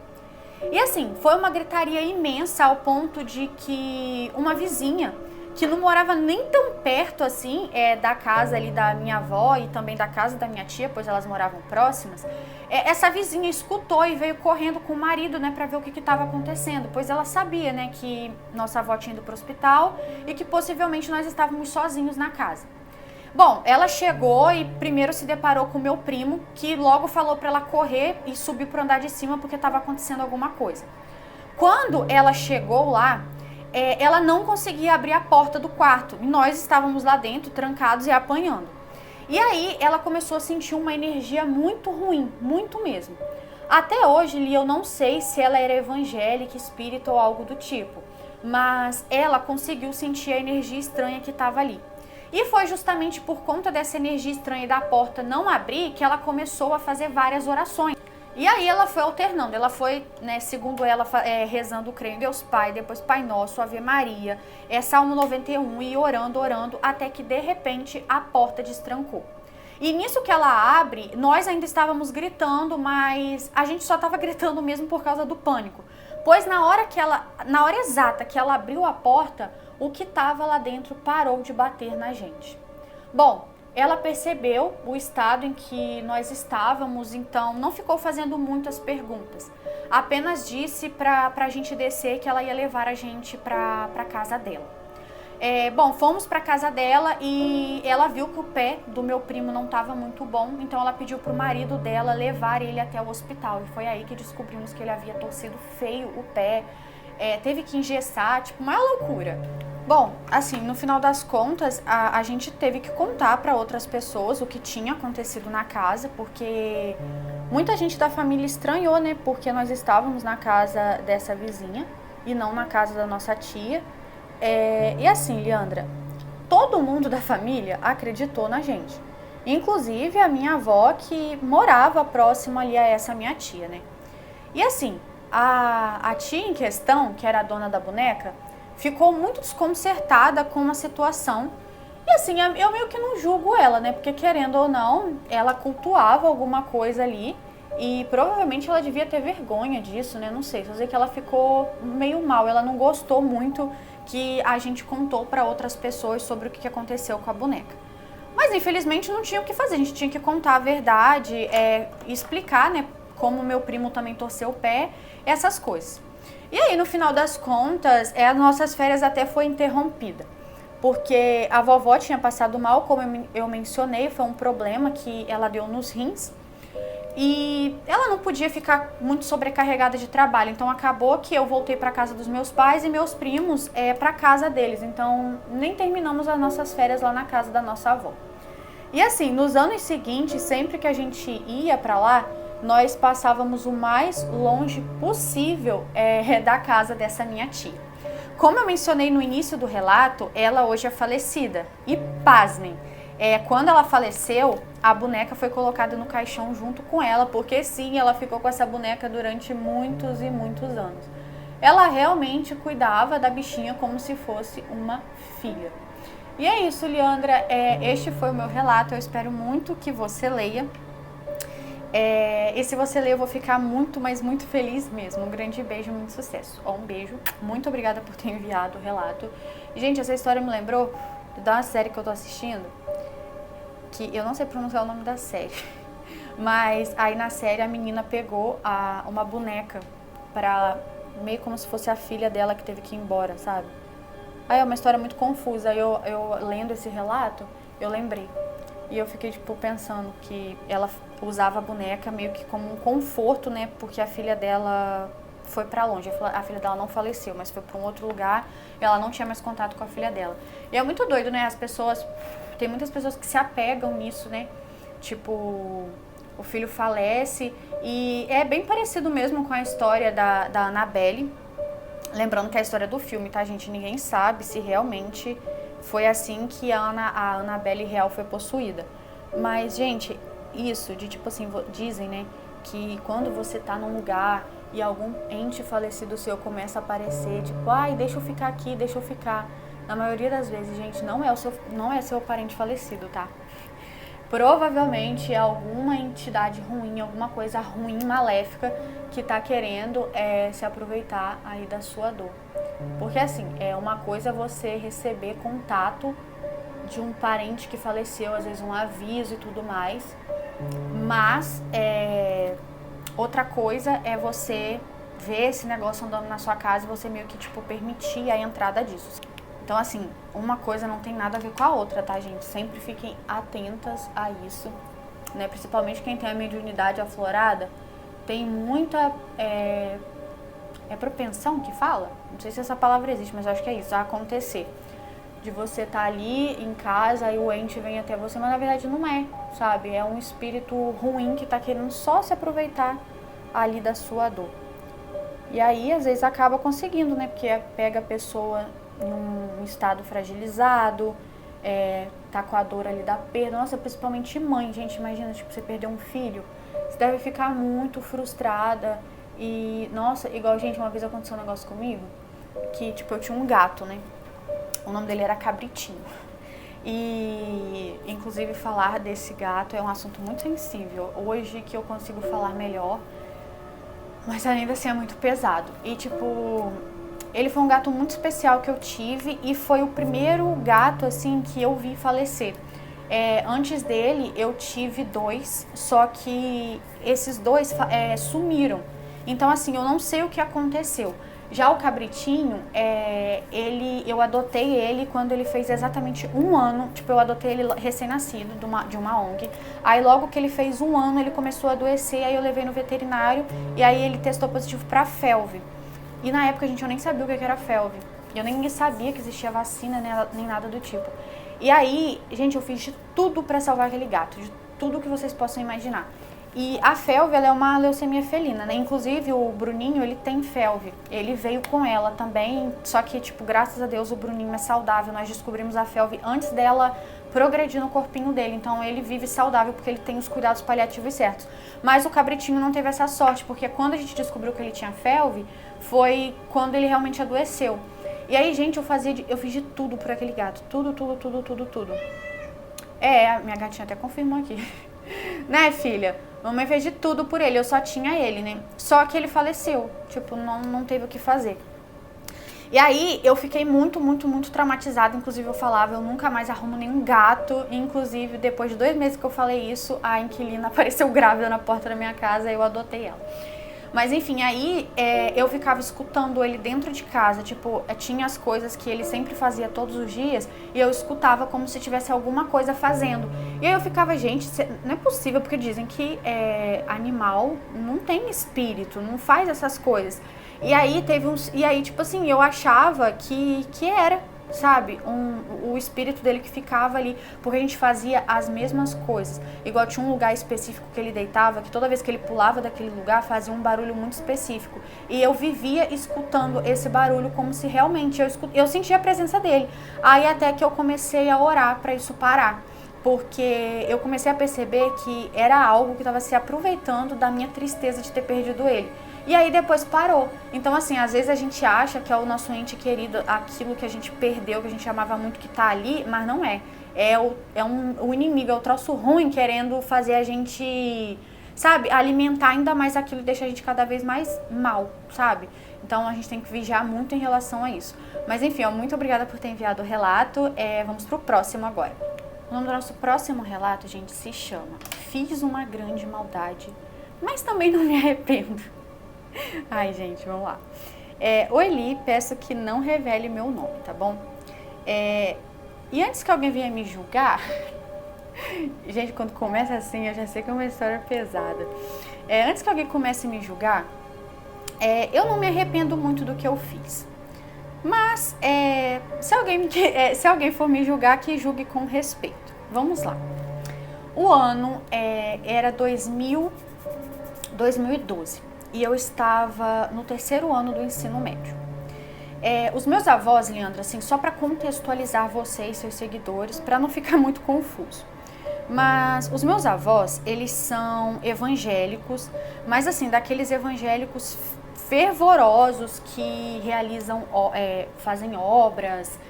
E assim, foi uma gritaria imensa ao ponto de que uma vizinha que não morava nem tão perto assim da casa ali da minha avó e também da casa da minha tia, pois elas moravam próximas, essa vizinha escutou e veio correndo com o marido, né, para ver o que estava acontecendo, pois ela sabia, né, que nossa avó tinha ido para o hospital e que possivelmente nós estávamos sozinhos na casa. Bom, ela chegou e primeiro se deparou com o meu primo, que logo falou para ela correr e subir para o andar de cima porque estava acontecendo alguma coisa. Quando ela chegou lá, ela não conseguia abrir a porta do quarto e nós estávamos lá dentro, trancados e apanhando. E aí ela começou a sentir uma energia muito ruim, muito mesmo. Até hoje, Li, eu não sei se ela era evangélica, espírita ou algo do tipo, mas ela conseguiu sentir a energia estranha que estava ali. E foi justamente por conta dessa energia estranha da porta não abrir que ela começou a fazer várias orações. E aí ela foi alternando, ela foi, né, segundo ela, rezando o Creio em Deus Pai, depois Pai Nosso, Ave Maria, Salmo 91 e orando, até que de repente a porta destrancou. E nisso que ela abre, nós ainda estávamos gritando, mas a gente só estava gritando mesmo por causa do pânico. Pois na hora exata que ela abriu a porta, o que estava lá dentro parou de bater na gente. Bom, ela percebeu o estado em que nós estávamos, então não ficou fazendo muitas perguntas. Apenas disse para a gente descer que ela ia levar a gente para a casa dela. Bom, fomos para a casa dela e ela viu que o pé do meu primo não estava muito bom, então ela pediu para o marido dela levar ele até o hospital. E foi aí que descobrimos que ele havia torcido feio o pé, teve que engessar, tipo, uma loucura. Bom, assim, no final das contas, a gente teve que contar para outras pessoas o que tinha acontecido na casa, porque muita gente da família estranhou, né? Porque nós estávamos na casa dessa vizinha e não na casa da nossa tia. E assim, Leandra, todo mundo da família acreditou na gente. Inclusive a minha avó, que morava próxima ali a essa minha tia, né? E assim, a tia em questão, que era a dona da boneca, ficou muito desconcertada com a situação. E assim, eu meio que não julgo ela, né? Porque querendo ou não, ela cultuava alguma coisa ali e provavelmente ela devia ter vergonha disso, né? Não sei, só sei que ela ficou meio mal, ela não gostou muito que a gente contou para outras pessoas sobre o que aconteceu com a boneca. Mas infelizmente não tinha o que fazer, a gente tinha que contar a verdade, explicar, né? Como meu primo também torceu o pé, essas coisas. E aí, no final das contas, as nossas férias até foi interrompida, porque a vovó tinha passado mal, como eu mencionei, foi um problema que ela deu nos rins, e ela não podia ficar muito sobrecarregada de trabalho, então acabou que eu voltei para casa dos meus pais e meus primos para casa deles, então nem terminamos as nossas férias lá na casa da nossa avó. E assim, nos anos seguintes, sempre que a gente ia para lá, nós passávamos o mais longe possível da casa dessa minha tia. Como eu mencionei no início do relato, ela hoje é falecida. E pasmem, quando ela faleceu, a boneca foi colocada no caixão junto com ela, porque sim, ela ficou com essa boneca durante muitos e muitos anos. Ela realmente cuidava da bichinha como se fosse uma filha. E é isso, Leandra, este foi o meu relato, eu espero muito que você leia. E se você ler, eu vou ficar muito, mas muito feliz mesmo. Um grande beijo, muito sucesso. Um beijo. Muito obrigada por ter enviado o relato. Gente, essa história me lembrou de uma série que eu tô assistindo, que eu não sei pronunciar o nome da série, mas aí na série a menina pegou uma boneca pra, meio como se fosse a filha dela que teve que ir embora, sabe? Aí é uma história muito confusa. Aí eu lendo esse relato, eu lembrei. E eu fiquei, tipo, pensando que ela usava a boneca meio que como um conforto, né? Porque a filha dela foi pra longe. A filha dela não faleceu, mas foi pra um outro lugar. E ela não tinha mais contato com a filha dela. E é muito doido, né? As pessoas... Tem muitas pessoas que se apegam nisso, né? Tipo, o filho falece. E é bem parecido mesmo com a história da Annabelle. Lembrando que é a história do filme, tá, gente? Ninguém sabe se realmente... Foi assim que a Annabelle real foi possuída. Mas, gente, isso de tipo assim, dizem, né, que quando você tá num lugar e algum ente falecido seu começa a aparecer, tipo, ai, deixa eu ficar aqui, deixa eu ficar. Na maioria das vezes, gente, não é seu parente falecido, tá? provavelmente é alguma entidade ruim, alguma coisa ruim, maléfica, que tá querendo se aproveitar aí da sua dor. Porque assim, é uma coisa você receber contato de um parente que faleceu, às vezes um aviso e tudo mais, mas outra coisa é você ver esse negócio andando na sua casa e você meio que, tipo, permitir a entrada disso. Então, assim, uma coisa não tem nada a ver com a outra, tá, gente? Sempre fiquem atentas a isso, né? Principalmente quem tem a mediunidade aflorada, tem muita propensão que fala? Não sei se essa palavra existe, mas eu acho que é isso, a acontecer. De você estar ali em casa e o ente vem até você, mas na verdade não é, sabe? É um espírito ruim que tá querendo só se aproveitar ali da sua dor. E aí, às vezes, acaba conseguindo, né? Porque pega a pessoa em um estado fragilizado, tá com a dor ali da perda. Nossa, principalmente mãe, gente, imagina, tipo, você perder um filho. Você deve ficar muito frustrada e, nossa, igual, gente, uma vez aconteceu um negócio comigo, que, tipo, eu tinha um gato, né? O nome dele era Cabritinho. E, inclusive, falar desse gato é um assunto muito sensível. Hoje que eu consigo falar melhor, mas ainda assim é muito pesado. E, tipo, ele foi um gato muito especial que eu tive e foi o primeiro gato, assim, que eu vi falecer. Antes dele, eu tive 2, só que esses 2 sumiram. Então, assim, eu não sei o que aconteceu. Já o Cabritinho, eu adotei ele quando ele fez exatamente 1 ano. Tipo, eu adotei ele recém-nascido de uma ONG. Aí logo que ele fez 1 ano, ele começou a adoecer, aí eu levei no veterinário e aí ele testou positivo pra FeLV. E na época, gente, eu nem sabia o que era FeLV. Eu nem sabia que existia vacina, nem nada do tipo. E aí, gente, eu fiz de tudo pra salvar aquele gato, de tudo que vocês possam imaginar. E a FeLV, ela é uma leucemia felina, né? Inclusive, o Bruninho, ele tem FeLV. Ele veio com ela também, só que, tipo, graças a Deus, o Bruninho é saudável. Nós descobrimos a FeLV antes dela progredir no corpinho dele. Então, ele vive saudável porque ele tem os cuidados paliativos certos. Mas o Cabritinho não teve essa sorte, porque quando a gente descobriu que ele tinha FeLV, foi quando ele realmente adoeceu. E aí, gente, eu fiz de tudo por aquele gato. Tudo. A minha gatinha até confirmou aqui. Né, filha? Mamãe fez de tudo por ele, eu só tinha ele, né? Só que ele faleceu, tipo, não teve o que fazer. E aí, eu fiquei muito traumatizada. Inclusive, eu falava, eu nunca mais arrumo nenhum gato. Inclusive, depois de 2 meses que eu falei isso, a inquilina apareceu grávida na porta da minha casa e eu adotei ela. Mas enfim, aí eu ficava escutando ele dentro de casa, tipo, tinha as coisas que ele sempre fazia todos os dias e eu escutava como se tivesse alguma coisa fazendo. E aí eu ficava, gente, não é possível, porque dizem que animal não tem espírito, não faz essas coisas. E aí tipo assim, eu achava que era, sabe, o espírito dele que ficava ali, porque a gente fazia as mesmas coisas. Igual tinha um lugar específico que ele deitava, que toda vez que ele pulava daquele lugar fazia um barulho muito específico. E eu vivia escutando esse barulho como se realmente eu sentia a presença dele. Aí até que eu comecei a orar para isso parar. Porque eu comecei a perceber que era algo que estava se aproveitando da minha tristeza de ter perdido ele. E aí depois parou. Então, assim, às vezes a gente acha que é o nosso ente querido, aquilo que a gente perdeu, que a gente amava muito, que tá ali, mas não é. O inimigo, é o troço ruim querendo fazer a gente, sabe, alimentar ainda mais aquilo e deixar a gente cada vez mais mal, sabe? Então a gente tem que vigiar muito em relação a isso. Mas enfim, muito obrigada por ter enviado o relato. Vamos pro próximo agora. O nome do nosso próximo relato, gente, se chama Fiz uma Grande Maldade, mas também não me arrependo. Ai, gente, vamos lá. Oi, Li, peço que não revele meu nome, tá bom? E antes que alguém venha me julgar, gente, quando começa assim, eu já sei que é uma história pesada. Antes que alguém comece a me julgar, eu não me arrependo muito do que eu fiz. Mas, se alguém for me julgar, que julgue com respeito. Vamos lá. O ano era 2012 e eu estava no 3º ano do ensino médio. Os meus avós, Leandra, assim, só para contextualizar vocês, seus seguidores, para não ficar muito confuso. Mas os meus avós, eles são evangélicos, mas assim, daqueles evangélicos fervorosos que realizam, fazem obras,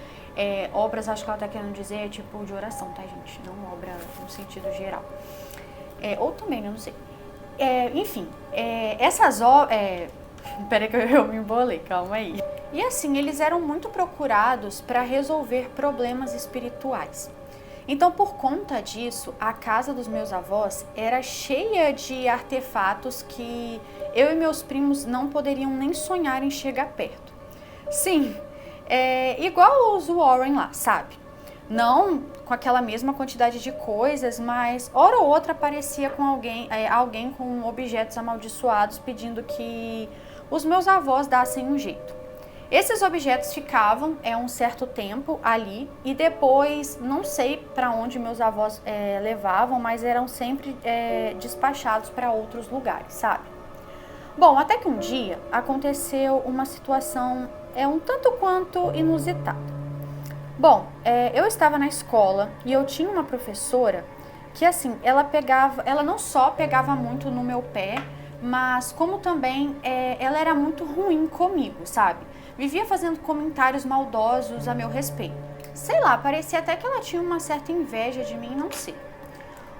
Obras, acho que ela tá querendo dizer, tipo de oração, tá, gente? Não obra no sentido geral. Ou também, eu não sei. Enfim, essas obras... Peraí que eu me embolei, calma aí. E assim, eles eram muito procurados para resolver problemas espirituais. Então, por conta disso, a casa dos meus avós era cheia de artefatos que eu e meus primos não poderiam nem sonhar em chegar perto. Sim, igual os Warren lá, sabe? Não com aquela mesma quantidade de coisas, mas hora ou outra aparecia com alguém com objetos amaldiçoados pedindo que os meus avós dassem um jeito. Esses objetos ficavam um certo tempo ali e depois, não sei para onde meus avós levavam, mas eram sempre despachados para outros lugares, sabe? Bom, até que um dia aconteceu uma situação um tanto quanto inusitada. Bom, eu estava na escola e eu tinha uma professora que assim, ela não só pegava muito no meu pé, mas como também ela era muito ruim comigo, sabe? Vivia fazendo comentários maldosos a meu respeito. Sei lá, parecia até que ela tinha uma certa inveja de mim, não sei.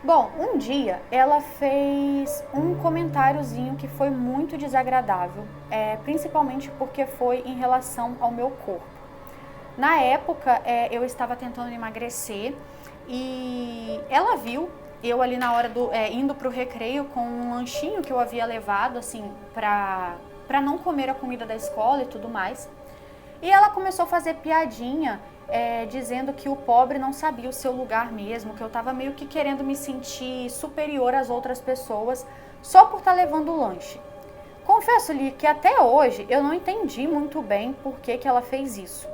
Bom, um dia ela fez um comentáriozinho que foi muito desagradável, principalmente porque foi em relação ao meu corpo. Na época, eu estava tentando emagrecer e ela viu eu ali na hora indo pro recreio com um lanchinho que eu havia levado, assim, pra não comer a comida da escola e tudo mais. E ela começou a fazer piadinha, dizendo que o pobre não sabia o seu lugar mesmo, que eu tava meio que querendo me sentir superior às outras pessoas só por estar levando o lanche. Confesso-lhe que até hoje eu não entendi muito bem por que ela fez isso.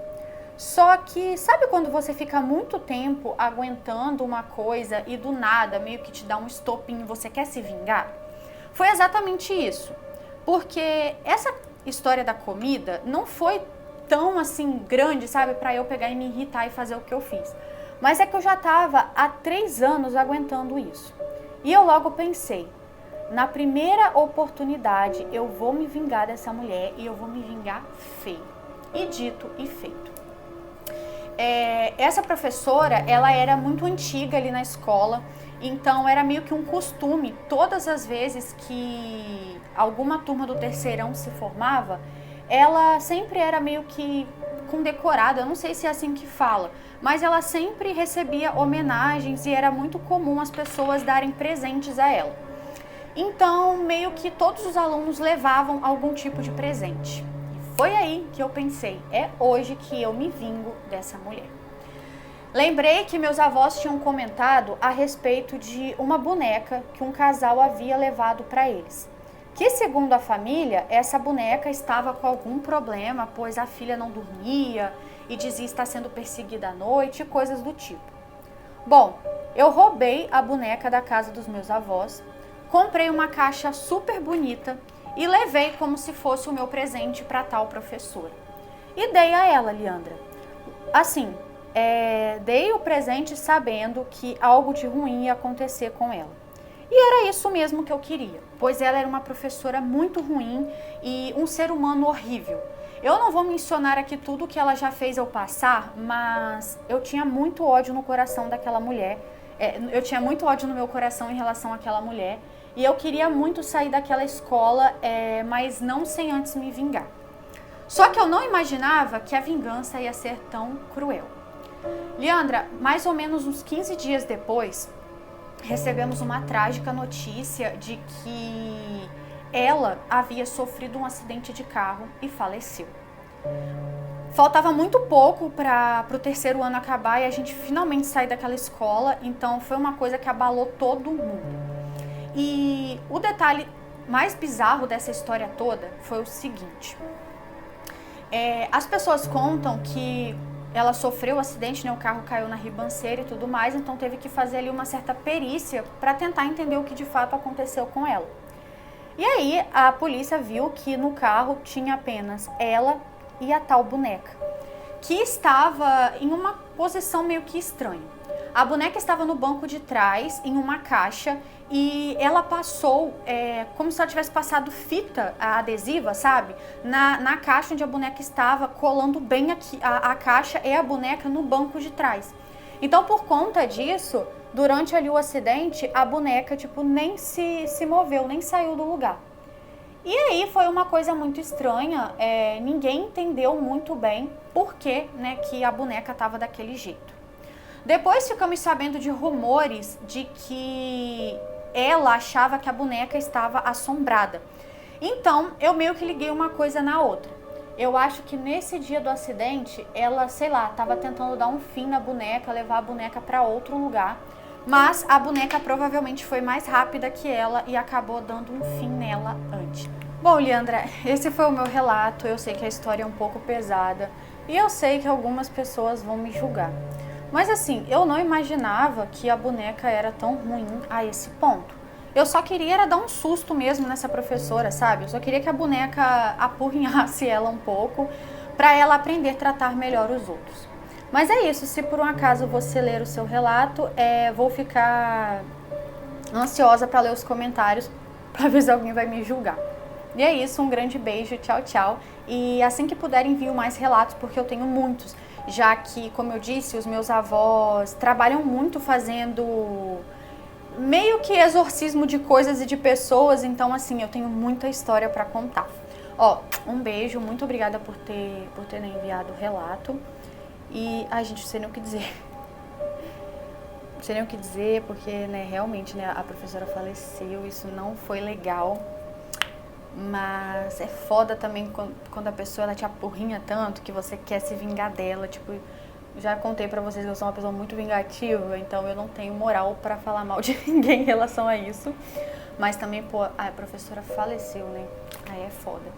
Só que, sabe quando você fica muito tempo aguentando uma coisa e do nada meio que te dá um estopim e você quer se vingar? Foi exatamente isso. Porque essa história da comida não foi tão assim grande, sabe, pra eu pegar e me irritar e fazer o que eu fiz. Mas é que eu já tava há 3 anos aguentando isso. E eu logo pensei, na primeira oportunidade eu vou me vingar dessa mulher e eu vou me vingar feio. E dito e feito. Essa professora, ela era muito antiga ali na escola, então era meio que um costume, todas as vezes que alguma turma do terceirão se formava, ela sempre era meio que condecorada, eu não sei se é assim que fala, mas ela sempre recebia homenagens e era muito comum as pessoas darem presentes a ela. Então, meio que todos os alunos levavam algum tipo de presente. Foi aí que eu pensei, é hoje que eu me vingo dessa mulher. Lembrei que meus avós tinham comentado a respeito de uma boneca que um casal havia levado para eles. Que, segundo a família, essa boneca estava com algum problema, pois a filha não dormia e dizia estar sendo perseguida à noite e coisas do tipo. Bom, eu roubei a boneca da casa dos meus avós, comprei uma caixa super bonita e levei como se fosse o meu presente para tal professora. E dei a ela, Leandra. Assim, dei o presente sabendo que algo de ruim ia acontecer com ela. E era isso mesmo que eu queria, pois ela era uma professora muito ruim e um ser humano horrível. Eu não vou mencionar aqui tudo que ela já fez eu passar, mas eu tinha muito ódio no coração daquela mulher. Eu tinha muito ódio no meu coração em relação àquela mulher. E eu queria muito sair daquela escola, mas não sem antes me vingar. Só que eu não imaginava que a vingança ia ser tão cruel. Leandra, mais ou menos uns 15 dias depois, recebemos uma trágica notícia de que ela havia sofrido um acidente de carro e faleceu. Faltava muito pouco para o terceiro ano acabar e a gente finalmente sair daquela escola, então foi uma coisa que abalou todo mundo. E o detalhe mais bizarro dessa história toda foi o seguinte. As pessoas contam que ela sofreu um acidente, né? O carro caiu na ribanceira e tudo mais, então teve que fazer ali uma certa perícia para tentar entender o que de fato aconteceu com ela. E aí a polícia viu que no carro tinha apenas ela e a tal boneca, que estava em uma posição meio que estranha. A boneca estava no banco de trás, em uma caixa, e ela passou, como se ela tivesse passado fita adesiva, sabe? Na caixa onde a boneca estava, colando bem aqui a caixa e a boneca no banco de trás. Então, por conta disso, durante ali o acidente, a boneca, tipo, nem se moveu, nem saiu do lugar. E aí foi uma coisa muito estranha, ninguém entendeu muito bem por que, né, que a boneca estava daquele jeito. Depois ficamos sabendo de rumores de que ela achava que a boneca estava assombrada. Então, eu meio que liguei uma coisa na outra. Eu acho que nesse dia do acidente, ela, sei lá, estava tentando dar um fim na boneca, levar a boneca para outro lugar. Mas a boneca provavelmente foi mais rápida que ela e acabou dando um fim nela antes. Bom, Leandra, esse foi o meu relato. Eu sei que a história é um pouco pesada e eu sei que algumas pessoas vão me julgar. Mas assim, eu não imaginava que a boneca era tão ruim a esse ponto. Eu só queria era dar um susto mesmo nessa professora, sabe? Eu só queria que a boneca apurrinhasse ela um pouco para ela aprender a tratar melhor os outros. Mas é isso, se por um acaso você ler o seu relato, vou ficar ansiosa para ler os comentários para ver se alguém vai me julgar. E é isso, um grande beijo, tchau, tchau. E assim que puder envio mais relatos, porque eu tenho muitos. Já que, como eu disse, os meus avós trabalham muito fazendo meio que exorcismo de coisas e de pessoas, então assim, eu tenho muita história para contar. Ó, um beijo, muito obrigada por ter enviado o relato. E, ai gente, não sei nem o que dizer. Não sei nem o que dizer, porque, né, realmente, né, a professora faleceu, isso não foi legal. Mas é foda também quando a pessoa ela te apurrinha tanto que você quer se vingar dela. Tipo, já contei pra vocês que eu sou uma pessoa muito vingativa, então eu não tenho moral pra falar mal de ninguém em relação a isso. Mas também, pô, a professora faleceu, né? Aí é foda.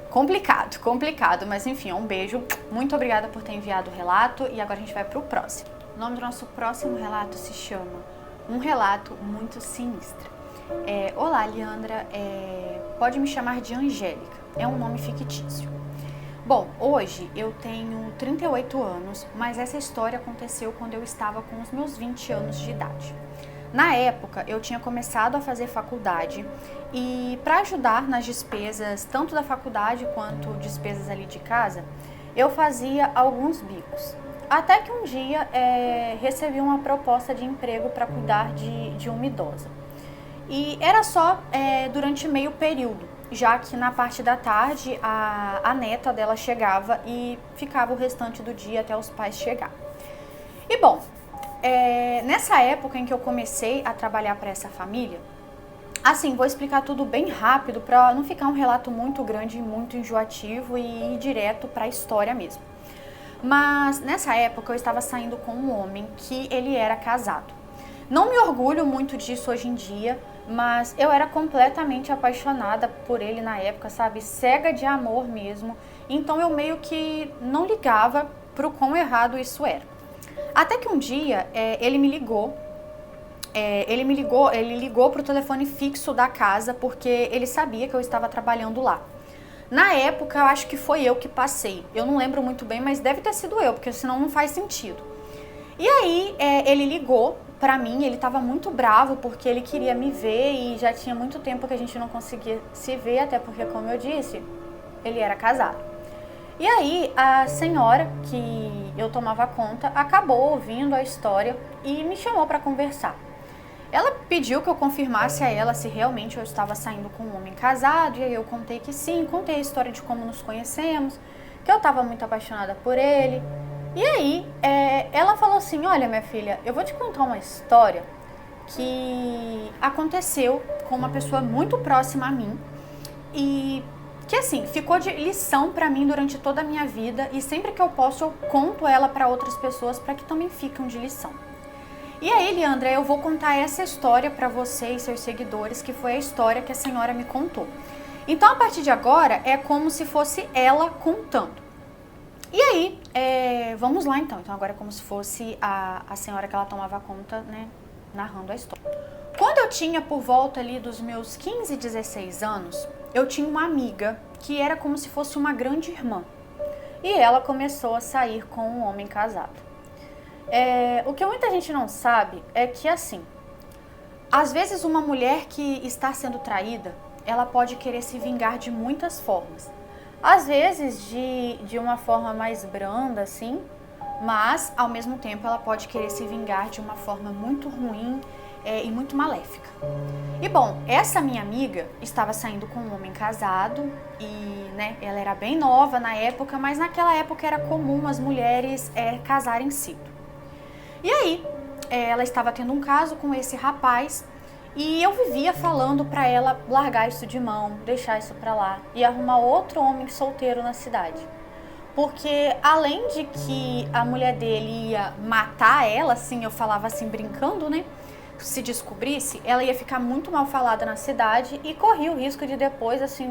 Complicado, mas enfim, um beijo. Muito obrigada por ter enviado o relato e agora a gente vai pro próximo. O nome do nosso próximo relato se chama Um Relato Muito Sinistro. Olá, Leandra, pode me chamar de Angélica, é um nome fictício. Bom, hoje eu tenho 38 anos, mas essa história aconteceu quando eu estava com os meus 20 anos de idade. Na época, eu tinha começado a fazer faculdade e para ajudar nas despesas, tanto da faculdade quanto despesas ali de casa, eu fazia alguns bicos. Até que um dia recebi uma proposta de emprego para cuidar de uma idosa. E era só durante meio período, já que na parte da tarde a neta dela chegava e ficava o restante do dia até os pais chegarem. E bom, nessa época em que eu comecei a trabalhar para essa família, assim, vou explicar tudo bem rápido para não ficar um relato muito grande e muito enjoativo e ir direto para a história mesmo. Mas nessa época eu estava saindo com um homem que ele era casado. Não me orgulho muito disso hoje em dia, mas eu era completamente apaixonada por ele na época, sabe? Cega de amor mesmo. Então eu meio que não ligava pro quão errado isso era. Até que um dia ele me ligou. Ele ligou pro telefone fixo da casa porque ele sabia que eu estava trabalhando lá. Na época eu acho que foi eu que passei. Eu não lembro muito bem, mas deve ter sido eu, porque senão não faz sentido. E aí ele ligou pra mim, ele tava muito bravo porque ele queria me ver e já tinha muito tempo que a gente não conseguia se ver, até porque, como eu disse, ele era casado. E aí a senhora que eu tomava conta acabou ouvindo a história e me chamou pra conversar. Ela pediu que eu confirmasse a ela se realmente eu estava saindo com um homem casado, e aí eu contei que sim, contei a história de como nos conhecemos, que eu estava muito apaixonada por ele. E aí, ela falou assim, olha minha filha, eu vou te contar uma história que aconteceu com uma pessoa muito próxima a mim e que assim, ficou de lição pra mim durante toda a minha vida e sempre que eu posso eu conto ela pra outras pessoas pra que também fiquem de lição. E aí, Leandra, eu vou contar essa história pra você e seus seguidores, que foi a história que a senhora me contou. Então, a partir de agora, é como se fosse ela contando. E aí, vamos lá então. Então agora é como se fosse a senhora que ela tomava conta, né, narrando a história. Quando eu tinha por volta ali dos meus 15, 16 anos, eu tinha uma amiga que era como se fosse uma grande irmã. E ela começou a sair com um homem casado. O que muita gente não sabe é que, assim, às vezes uma mulher que está sendo traída, ela pode querer se vingar de muitas formas. Às vezes de uma forma mais branda, assim, mas ao mesmo tempo ela pode querer se vingar de uma forma muito ruim e muito maléfica. E bom, essa minha amiga estava saindo com um homem casado e, né, ela era bem nova na época, mas naquela época era comum as mulheres casarem cedo. E aí, ela estava tendo um caso com esse rapaz e eu vivia falando para ela largar isso de mão, deixar isso para lá e arrumar outro homem solteiro na cidade. Porque além de que a mulher dele ia matar ela, assim, eu falava assim brincando, né? Se descobrisse, ela ia ficar muito mal falada na cidade e corria o risco de depois, assim,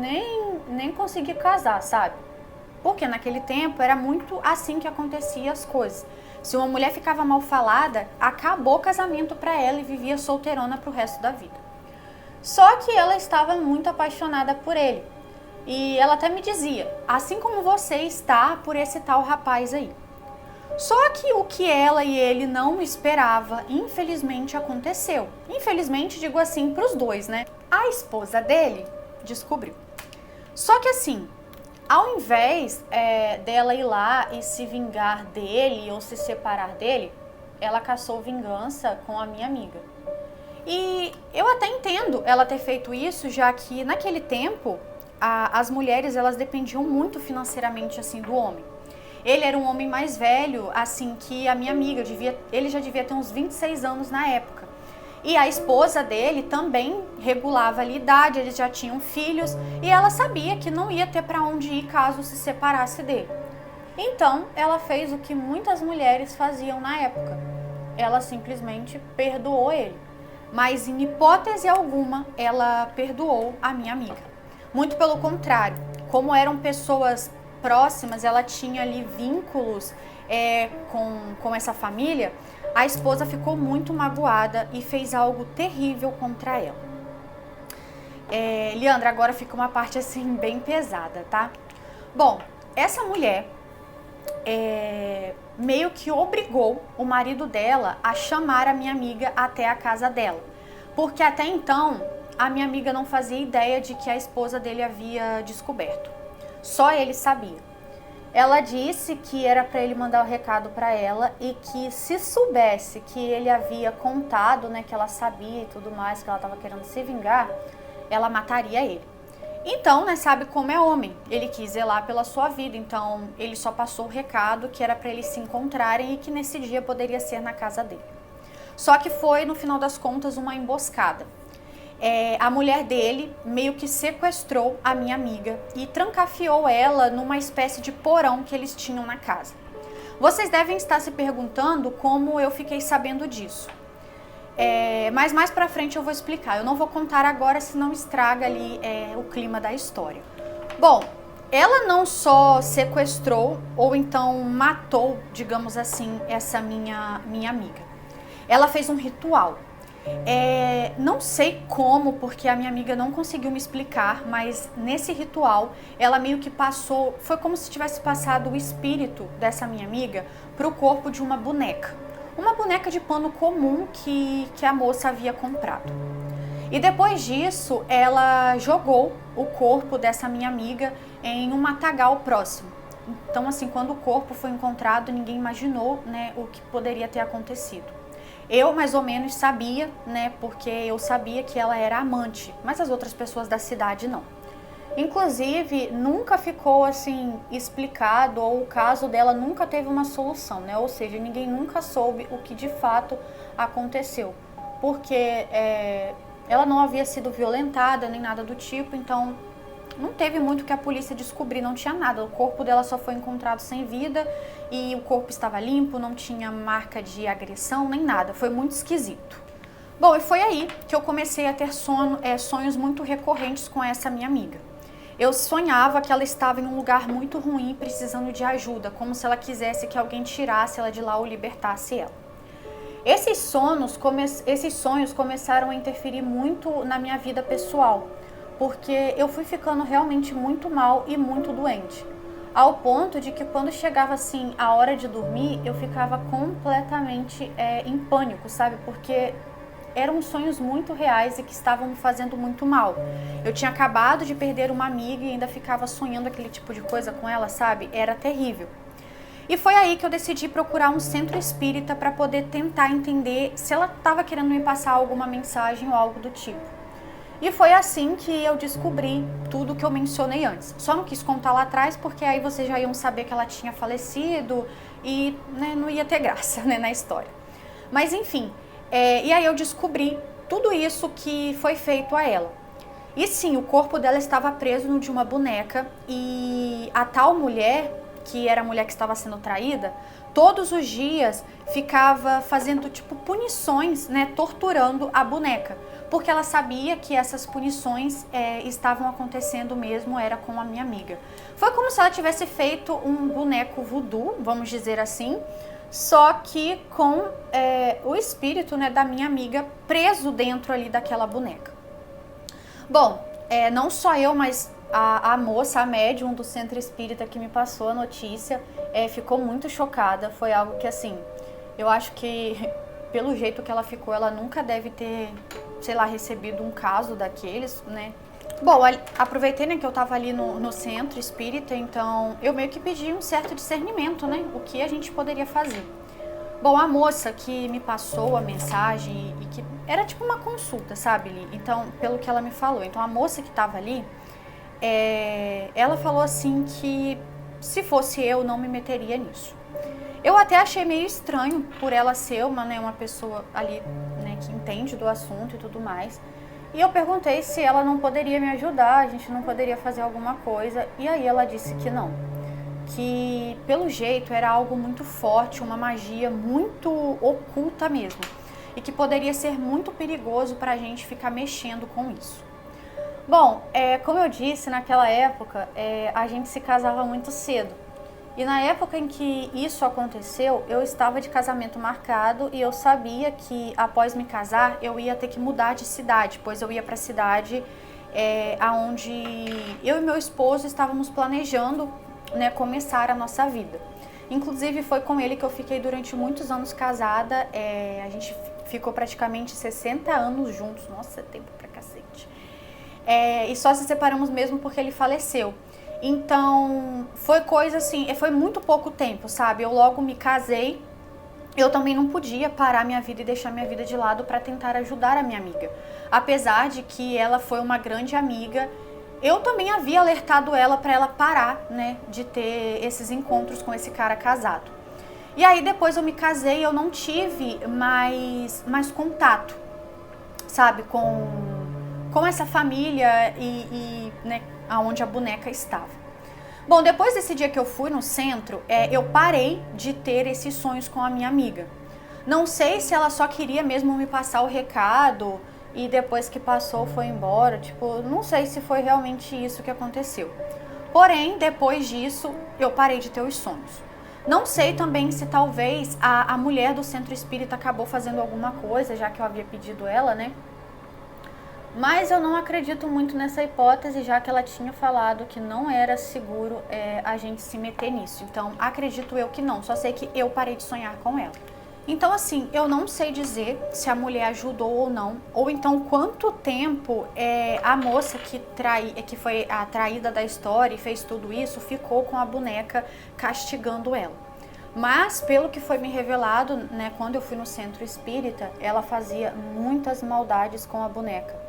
nem conseguir casar, sabe? Porque naquele tempo era muito assim que acontecia as coisas. Se uma mulher ficava mal falada, acabou o casamento para ela e vivia solteirona pro resto da vida. Só que ela estava muito apaixonada por ele. E ela até me dizia, assim como você está por esse tal rapaz aí. Só que o que ela e ele não esperava, infelizmente aconteceu. Infelizmente, digo assim, pros dois, né? A esposa dele descobriu. Só que assim, ao invés dela ir lá e se vingar dele ou se separar dele, ela caçou vingança com a minha amiga. E eu até entendo ela ter feito isso, já que naquele tempo as mulheres elas dependiam muito financeiramente assim do homem. Ele era um homem mais velho, assim, que a minha amiga, ele já devia ter uns 26 anos na época. E a esposa dele também regulava a idade, eles já tinham filhos e ela sabia que não ia ter para onde ir caso se separasse dele. Então, ela fez o que muitas mulheres faziam na época. Ela simplesmente perdoou ele. Mas em hipótese alguma, ela perdoou a minha amiga. Muito pelo contrário, como eram pessoas próximas, ela tinha ali vínculos com essa família, a esposa ficou muito magoada e fez algo terrível contra ela. Leandra, agora fica uma parte assim bem pesada, tá? Bom, essa mulher meio que obrigou o marido dela a chamar a minha amiga até a casa dela. Porque até então, a minha amiga não fazia ideia de que a esposa dele havia descoberto. Só ele sabia. Ela disse que era para ele mandar o recado para ela e que se soubesse que ele havia contado, né, que ela sabia e tudo mais, que ela estava querendo se vingar, ela mataria ele. Então, né, sabe como é homem, ele quis zelar pela sua vida, então ele só passou o recado que era para eles se encontrarem e que nesse dia poderia ser na casa dele. Só que foi, no final das contas, uma emboscada. A mulher dele meio que sequestrou a minha amiga e trancafiou ela numa espécie de porão que eles tinham na casa. Vocês devem estar se perguntando como eu fiquei sabendo disso. Mas mais pra frente eu vou explicar. Eu não vou contar agora, senão estraga ali o clima da história. Bom, ela não só sequestrou ou então matou, digamos assim, essa minha amiga. Ela fez um ritual. Não sei como, porque a minha amiga não conseguiu me explicar, mas nesse ritual ela meio que passou, foi como se tivesse passado o espírito dessa minha amiga para o corpo de uma boneca de pano comum que a moça havia comprado. E depois disso ela jogou o corpo dessa minha amiga em um matagal próximo. Então assim, quando o corpo foi encontrado, ninguém imaginou, né, o que poderia ter acontecido. Eu mais ou menos sabia, né, porque eu sabia que ela era amante, mas as outras pessoas da cidade não. Inclusive, nunca ficou assim explicado, ou o caso dela nunca teve uma solução, né? Ou seja, ninguém nunca soube o que de fato aconteceu, porque ela não havia sido violentada nem nada do tipo, então não teve muito que a polícia descobrir, não tinha nada. O corpo dela só foi encontrado sem vida e o corpo estava limpo, não tinha marca de agressão nem nada. Foi muito esquisito. Bom, e foi aí que eu comecei a ter sonhos muito recorrentes com essa minha amiga. Eu sonhava que ela estava em um lugar muito ruim, precisando de ajuda, como se ela quisesse que alguém tirasse ela de lá ou libertasse ela. Esses sonhos começaram a interferir muito na minha vida pessoal, porque eu fui ficando realmente muito mal e muito doente. ao ponto de que quando chegava assim a hora de dormir, eu ficava completamente em pânico, sabe? Porque eram sonhos muito reais e que estavam me fazendo muito mal. Eu tinha acabado de perder uma amiga e ainda ficava sonhando aquele tipo de coisa com ela, sabe? Era terrível. E foi aí que eu decidi procurar um centro espírita para poder tentar entender se ela estava querendo me passar alguma mensagem ou algo do tipo. E foi assim que eu descobri tudo que eu mencionei antes. Só não quis contar lá atrás, porque aí vocês já iam saber que ela tinha falecido e não ia ter graça na história. Mas enfim, e aí eu descobri tudo isso que foi feito a ela. E sim, o corpo dela estava preso no de uma boneca e a tal mulher, que era a mulher que estava sendo traída, todos os dias ficava fazendo tipo punições, torturando a boneca. Porque ela sabia que essas punições estavam acontecendo mesmo, era com a minha amiga. Foi como se ela tivesse feito um boneco voodoo, vamos dizer assim, só que com o espírito da minha amiga preso dentro ali daquela boneca. Bom, não só eu, mas a moça, a médium do centro espírita que me passou a notícia, ficou muito chocada. Foi algo que, assim, eu acho que, pelo jeito que ela ficou, ela nunca deve ter, sei lá, recebido um caso daqueles, né? Bom, aproveitei, que eu tava ali no centro espírita, então eu meio que pedi um certo discernimento, o que a gente poderia fazer. Bom, a moça que me passou a mensagem e que era tipo uma consulta, sabe, Li? Então, pelo que ela me falou. Então, a moça que tava ali, ela falou assim que se fosse eu, não me meteria nisso. Eu até achei meio estranho por ela ser uma pessoa ali, que entende do assunto e tudo mais. E eu perguntei se ela não poderia me ajudar, a gente não poderia fazer alguma coisa. E aí ela disse que não. Que pelo jeito era algo muito forte, uma magia muito oculta mesmo. E que poderia ser muito perigoso para a gente ficar mexendo com isso. Bom, como eu disse, naquela época a gente se casava muito cedo. E na época em que isso aconteceu, eu estava de casamento marcado e eu sabia que após me casar eu ia ter que mudar de cidade, pois eu ia para a cidade aonde eu e meu esposo estávamos planejando começar a nossa vida. Inclusive foi com ele que eu fiquei durante muitos anos casada, a gente ficou praticamente 60 anos juntos, nossa, é tempo pra cacete. E só se separamos mesmo porque ele faleceu. Então, foi coisa assim, foi muito pouco tempo, sabe? Eu logo me casei, eu também não podia parar minha vida e deixar minha vida de lado para tentar ajudar a minha amiga. Apesar de que ela foi uma grande amiga, eu também havia alertado ela para ela parar, de ter esses encontros com esse cara casado. E aí depois eu me casei, eu não tive mais contato, sabe, com essa família e aonde a boneca estava. Bom, depois desse dia que eu fui no centro, eu parei de ter esses sonhos com a minha amiga. Não sei se ela só queria mesmo me passar o recado e depois que passou foi embora, não sei se foi realmente isso que aconteceu. Porém, depois disso, eu parei de ter os sonhos. Não sei também se talvez a mulher do centro espírita acabou fazendo alguma coisa, já que eu havia pedido ela, Mas eu não acredito muito nessa hipótese, já que ela tinha falado que não era seguro a gente se meter nisso. Então, acredito eu que não, só sei que eu parei de sonhar com ela. Então, assim, eu não sei dizer se a mulher ajudou ou não, ou então quanto tempo a moça que foi a traída da história e fez tudo isso, ficou com a boneca castigando ela. Mas, pelo que foi me revelado, quando eu fui no centro espírita, ela fazia muitas maldades com a boneca.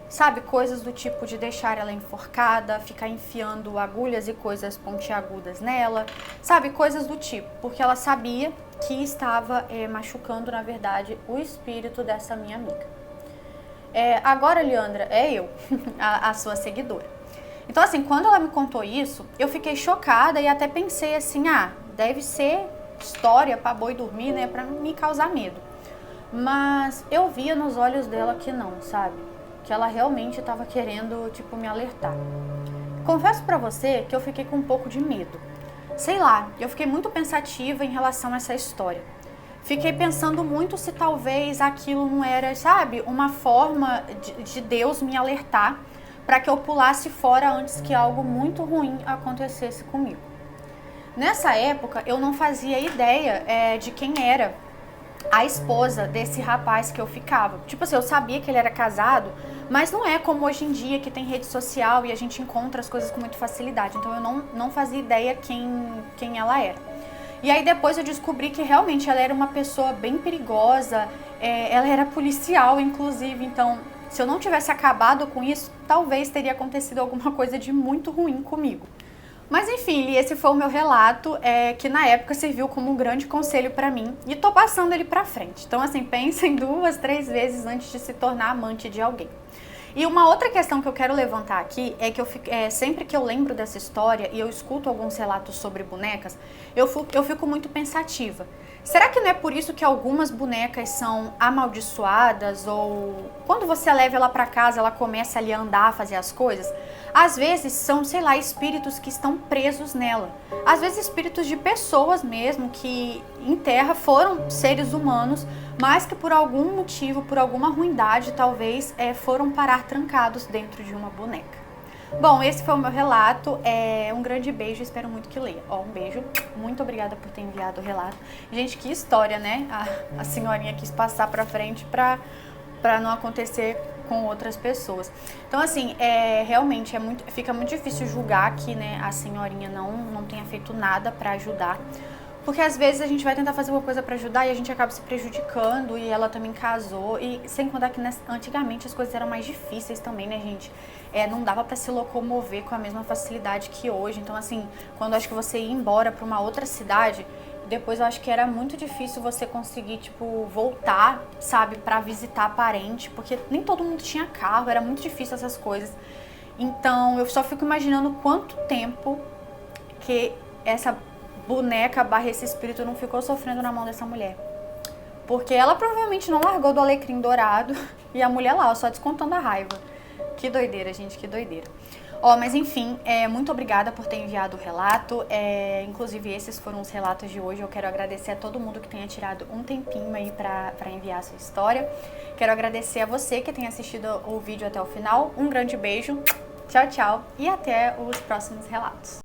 Sabe, coisas do tipo de deixar ela enforcada, ficar enfiando agulhas e coisas pontiagudas nela, sabe, coisas do tipo, porque ela sabia que estava machucando, na verdade, o espírito dessa minha amiga. Agora, Leandra, eu, a sua seguidora. Então, assim, quando ela me contou isso, eu fiquei chocada e até pensei assim, deve ser história pra boi dormir, pra me causar medo. Mas eu via nos olhos dela que não, sabe? Que ela realmente estava querendo, me alertar. Confesso pra você que eu fiquei com um pouco de medo. Sei lá, eu fiquei muito pensativa em relação a essa história. Fiquei pensando muito se talvez aquilo não era, sabe, uma forma de Deus me alertar para que eu pulasse fora antes que algo muito ruim acontecesse comigo. Nessa época, eu não fazia ideia de quem era a esposa desse rapaz que eu ficava. Tipo assim, eu sabia que ele era casado, mas não é como hoje em dia que tem rede social e a gente encontra as coisas com muita facilidade. Então eu não fazia ideia quem ela era. E aí depois eu descobri que realmente ela era uma pessoa bem perigosa, ela era policial inclusive, então se eu não tivesse acabado com isso, talvez teria acontecido alguma coisa de muito ruim comigo. Mas enfim, esse foi o meu relato, que na época serviu como um grande conselho pra mim e tô passando ele pra frente. Então assim, pensem 2, 3 vezes antes de se tornar amante de alguém. E uma outra questão que eu quero levantar aqui é que sempre que eu lembro dessa história e eu escuto alguns relatos sobre bonecas, eu fico muito pensativa. Será que não é por isso que algumas bonecas são amaldiçoadas ou quando você leva ela pra casa ela começa ali a andar, a fazer as coisas? Às vezes são, sei lá, espíritos que estão presos nela. Às vezes espíritos de pessoas mesmo que em terra foram seres humanos, mas que por algum motivo, por alguma ruindade, talvez foram parar trancados dentro de uma boneca. Bom, esse foi o meu relato. Um grande beijo, espero muito que leia. Um beijo, muito obrigada por ter enviado o relato. Gente, que história, né? A senhorinha quis passar pra frente pra não acontecer com outras pessoas. Então, assim, realmente fica muito difícil julgar que, né, a senhorinha não tenha feito nada pra ajudar. Porque às vezes a gente vai tentar fazer uma coisa pra ajudar e a gente acaba se prejudicando, e ela também casou, e sem contar que antigamente as coisas eram mais difíceis também, né, gente? Não dava pra se locomover com a mesma facilidade que hoje. Então, assim, quando eu acho que você ia embora pra uma outra cidade, depois eu acho que era muito difícil você conseguir, tipo, voltar, sabe, pra visitar parente, porque nem todo mundo tinha carro, era muito difícil essas coisas. Então, eu só fico imaginando quanto tempo que essa boneca / esse espírito não ficou sofrendo na mão dessa mulher. Porque ela provavelmente não largou do alecrim dourado e a mulher lá, só descontando a raiva. Que doideira, gente, que doideira. Mas enfim, muito obrigada por ter enviado o relato. Inclusive esses foram os relatos de hoje. Eu quero agradecer a todo mundo que tenha tirado um tempinho aí pra enviar a sua história. Quero agradecer a você que tenha assistido o vídeo até o final. Um grande beijo, tchau, tchau e até os próximos relatos.